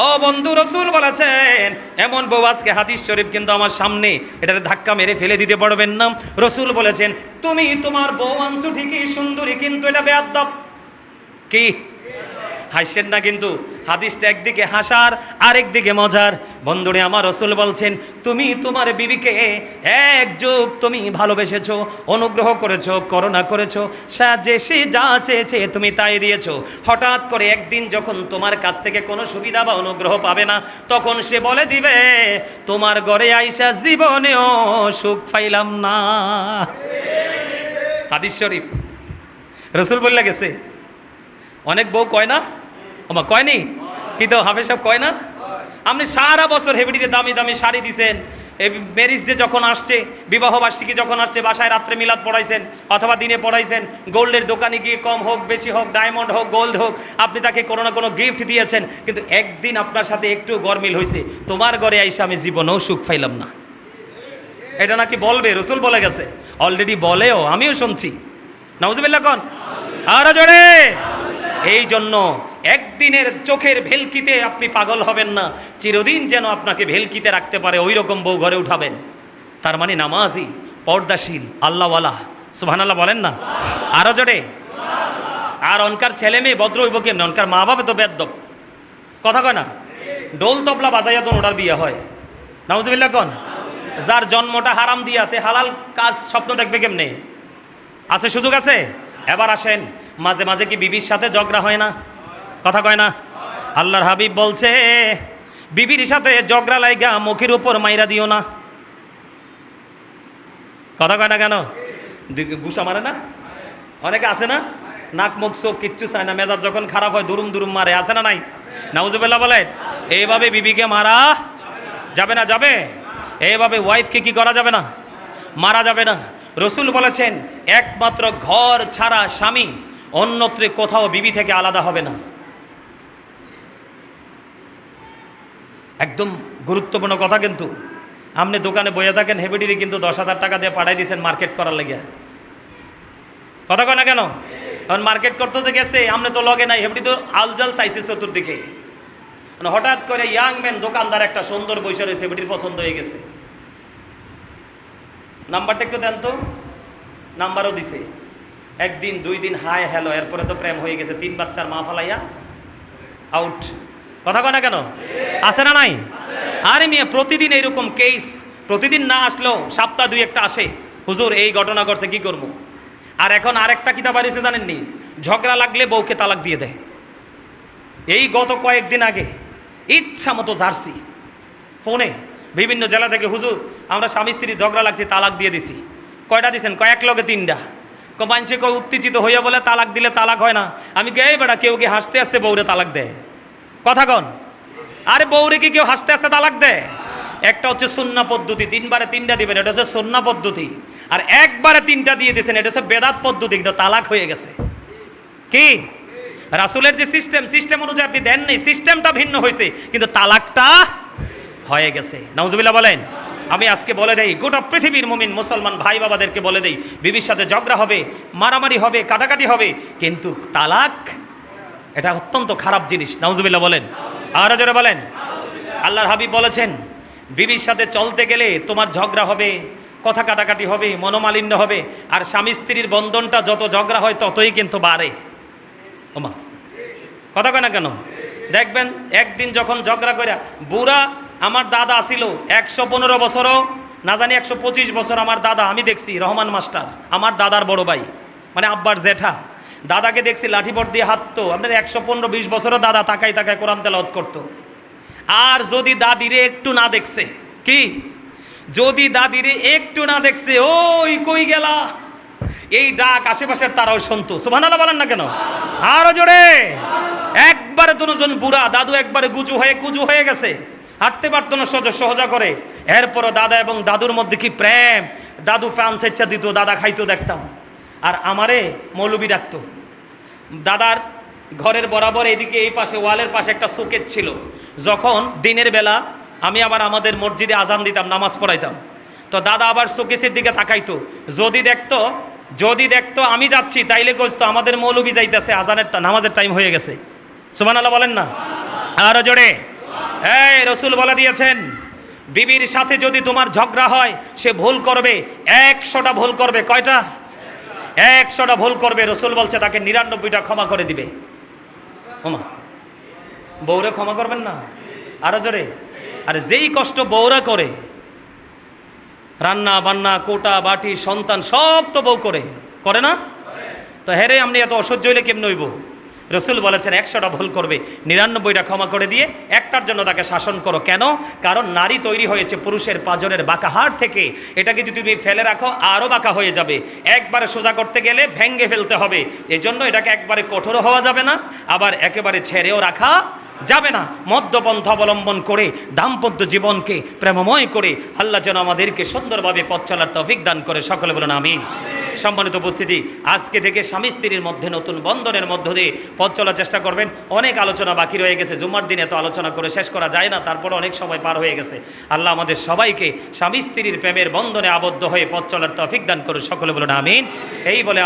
ও বন্ধু, রাসূল বলেছেন, এমন বউ আজকে হাদিস শরীফ কিন্তু আমার সামনে, এটার ধাক্কা মেরে ফেলে দিতে পারবেন না। রাসূল বলেছেন, তুমি তোমার বউ আনছো ঠিকই সুন্দরী, কিন্তু এটা বেয়াদব। কি? হাসছেন না কিন্তু, হাদিসটা একদিকে হাসার আরেকদিকে মজার। বন্ধুরে আমার রাসূল বলছেন, তুমি তোমার বিবিকে এক যুগ তুমি ভালোবেসেছো, অনুগ্রহ করেছো, করুণা করেছো, সে যা চেয়েছে তুমি তাই দিয়েছো। হঠাৎ করে একদিন যখন তোমার কাছ থেকে কোনো সুবিধা বা অনুগ্রহ পাবে না, তখন সে বলে দিবে, তোমার ঘরে আইসা জীবনেও সুখ পাইলাম না। হাদিস শরীফ, রাসূল বলে গেছে। অনেক বউ কয় না, ওমা কয়নি কিন্তু হাফেজ সাহেব কয় না, আপনি সারা বছর হেভিডিতে দামি দামি শাড়ি দিছেন, এই ম্যারিজ ডে যখন আসছে, বিবাহ বার্ষিকী যখন আসছে, বাসায় রাত্রে মিলাদ পড়াইছেন অথবা দিনে পড়াইছেন, গোল্ডের দোকানে গিয়ে কম হোক বেশি হোক, ডায়মন্ড হোক গোল্ড হোক, আপনি তাকে কোনো না কোনো গিফট দিয়েছেন, কিন্তু একদিন আপনার সাথে একটু গরমিল হয়েছে, তোমার ঘরে আইসা আমি জীবনেও সুখ পাইলাম না। এটা নাকি বলবে, রাসূল বলে গেছে, অলরেডি বলেও, আমিও শুনছি। নাউজুবিল্লাহ কোন? আর জোরে। এই জন্য একদিনের চোখের ভেলকিতে আপনি পাগল হবেন না, চিরদিন যেন আপনাকে ভেলকিতে রাখতে পারে ওই রকম বউ ঘরে উঠাবেন। তার মানে নামাজি, পর্দাশীল, আল্লাহওয়ালা। সুবহানাল্লাহ বলেন না আরো জোরে। আর অনকার ছেলে মেয়ে ভদ্র হইব কেমন? অনকার মা বাবা তো বেদ্যপ, কথা কয় না? ডোল তবলা বাজাইয়া তো ওটার বিয়ে হয়, নাউজুবিল্লাহ কোন? যার জন্মটা হারাম দিয়াতে হালাল কাজ স্বপ্ন দেখবে কেমনে? আছে সুযোগ আছে? এবার আসেন, মাঝে মাঝে কি বিবির সাথে ঝগড়া হয় না? কথা কয় না? আল্লাহর হাবিব বলছে বিবির সাথে ঝগড়া লাইগা মুখের উপর মাইরা দিও না। কথা কয় না কেন? গুসা মারে না? অনেকে আছে না, নাক মুখ চোখ কিচ্ছু চায় না, মেজাজ যখন খারাপ হয় দুরুম দুরুম মারে, আছে না নাই? নাউজুবিল্লাহ বলেন। এইভাবে বিবিকে মারা যাবে না। যাবে এইভাবে ওয়াইফকে কি করা যাবে না? মারা যাবে না। রসুল বলেছেন একমাত্র ঘর ছাড়া স্বামী অন্যত্র কোথাও বিবি থেকে আলাদা হবে না। একদম গুরুত্বপূর্ণ কথা। কিন্তু আপনি দোকানে বইয়া থাকেন, হেবিডিরি কিন্তু 10,000 টাকা দিয়ে পাঠাই দিয়েছেন মার্কেট করার লেগে, কথা কয় না কেন? এখন মার্কেট করতে যে গেছে, আপনি তো লগে নাই, হেবিডি তো আলজাল চাইছে চতুর্দিকে। মানে হঠাৎ করে ইয়াং ম্যান দোকানদার একটা সুন্দর বৈশা রয়েছে, হেবিডির পছন্দ হয়ে গেছে, নাম্বারটা একটু দেন তো। নাম্বারও দিছে, একদিন 2 দিন হাই হ্যালো, এরপরে তো প্রেম হয়ে গেছে, 3 বাচ্চার মা ফালাইয়া আউট। কথা কয় না কেন? আছে না নাই? আরে মিয়া প্রতিদিন এইরকম কেস, প্রতিদিন না আসলেও সপ্তাহ 2-1টা আসে, হুজুর এই ঘটনা ঘটছে, কি করবো? আর এখন আরেকটা কিতাব বাড়িছে জানেননি, ঝগড়া লাগলে বউকে তালাক দিয়ে দেয়। এই গত কয়েকদিন আগে ইচ্ছা মতো জার্সি ফোনে বিভিন্ন জেলা থেকে, হুজুর আমরা স্বামী স্ত্রী ঝগড়া লাগছে, তালাক দিয়ে দিছি। কয়টা দিছেন? কয়েক লগে 3টা। মানুষে কয় উত্তেজিত হইয়া বলে তালাক দিলে তালাক হয় না। আমি কে বেড়া, কেউ কি হাসতে হাসতে বউরে তালাক দেয়? কথা কন। আরে বউরে কি কেউ হাসতে হাসতে তালাক দেয়? একটা হচ্ছে সুন্নাহ পদ্ধতি, 3 বারে 3টা দিবেন, এটা হচ্ছে সুন্নাহ পদ্ধতি। আর একবারে 3টা দিয়ে দিয়েছেন, এটা হচ্ছে বেদাত পদ্ধতি, কিন্তু তালাক হয়ে গেছে। কি রাসূলের যে সিস্টেম অনুযায়ী আপনি দেন নেই, সিস্টেমটা ভিন্ন হয়েছে, কিন্তু তালাকটা হয়ে গেছে। নাউজুবিল্লাহ বলেন। আমি আজকে বলে দেই, গোটা পৃথিবীর মুমিন মুসলমান ভাই বাবাদেরকে বলে দেই, বিবির সাথে ঝগড়া হবে, মারামারি হবে, কাটাকাটি হবে, কিন্তু তালাক এটা অত্যন্ত খারাপ জিনিস। নাউজুবিল্লাহ বলেন, আর জোরে বলেন। আল্লাহর হাবিব বলেছেন বিবির সাথে চলতে গেলে তোমার ঝগড়া হবে, কথা কাটাকাটি হবে, মনোমালিন্য হবে, আর স্বামী স্ত্রীর বন্ধনটা যত ঝগড়া হয় ততই কিন্তু বাড়ে। ওমা কথা কয় না কেন? দেখবেন একদিন যখন ঝগড়া করে, বুড়া আমার দাদা আসিল 115 বছরও না জানি 125 বছর, আমার দাদা আমি দেখছি, রহমান মাস্টার আমার দাদার বড় ভাই, মানে আব্বার জেঠা, দাদাকে দেখছি লাঠিপট দিয়ে হাঁটতো। আপনার 115-20 বছরও দাদা তাকাই তাকায় কোরআন তেলাওয়াত করতো। আর যদি দাদিরে একটু না দেখছে, কি যদি দাদিরে একটু না দেখছে, ওই কই গেলা, এই ডাক আশেপাশের তারাও শুনতো। সুবহানাল্লাহ বলেন না কেন? আরো জোরে। একবারে দুজন বুড়া, দাদু একবারে কুজু হয়ে গেছে, হাঁটতে পারতো না, সহজা করে। এরপরও দাদা এবং দাদুর মধ্যে কি প্রেম! দাদু ফ্যান ইচ্ছা দিত, দাদা খাইতো দেখতাম। আর আমারে মৌলবি ডাকতো। দাদার ঘরের বরাবর এদিকে এই পাশে ওয়ালের পাশে একটা শোকেস ছিল। যখন দিনের বেলা আমি আবার আমাদের মসজিদে আজান দিতাম, নামাজ পড়াইতাম, তো দাদা আবার শোকেসের দিকে তাকাইতো। যদি দেখতো আমি যাচ্ছি, তাইলে কইতো আমাদের মৌলবি যাইতেছে, আজানের নামাজের টাইম হয়ে গেছে। সুবহানাল্লাহ বলেন না আরো জোরে। এই রসুল বলে দিয়েছেন, বিবির সাথে যদি তোমার ঝগড়া হয়, সে ভুল করবে, 100টা ভুল করবে। কয়টা? 100টা ভুল করবে। রসুল বলছে তাকে 99টা ক্ষমা করে দিবে। ওমা, বউরে ক্ষমা করবেন না? আরো জোরে। আরে যেই কষ্ট বউরা করে, রান্না বান্না, কোটা বাটি, সন্তান সব তো বউ করে না? তো হেরে আপনি এত অসহ্য হইলে কেমন হইব? রসুল বলেছেন 100টা ভুল করবে, 99টা ক্ষমা করে দিয়ে একটার জন্য তাকে শাসন করো। কেন? কারণ নারী তৈরি হয়েছে পুরুষের পাঁজরের বাঁকা হাড় থেকে। এটাকে যদি তুমি ফেলে রাখো আরও বাঁকা হয়ে যাবে। একবারে সোজা করতে গেলে ভেঙ্গে ফেলতে হবে। এই জন্য এটাকে একবারে কঠোরও হওয়া যাবে না, আবার একেবারে ছেড়েও রাখা যাবে না। মধ্যপন্থা অবলম্বন করে দাম্পত্য জীবনকে প্রেমময় করে আল্লাহ যেন আমাদেরকে সুন্দরভাবে পথ চলার তৌফিক দান করে। সকলে বলেন আমিন। সম্মানিত উপস্থিতি, আজকে থেকে স্বামী স্ত্রীর মধ্যে নতুন বন্ধনের মধ্য দিয়ে পথ চলার চেষ্টা করবেন। অনেক আলোচনা বাকি রয়ে গেছে, জুম্মার দিনে এত আলোচনা করে শেষ করা যায় না, তারপরে অনেক সময় পার হয়ে গেছে। আল্লাহ আমাদের সবাইকে স্বামী স্ত্রীর প্রেমের বন্ধনে আবদ্ধ হয়ে পথ চলার তৌফিক দান করে। সকলে বলেন আমিন। এই বলে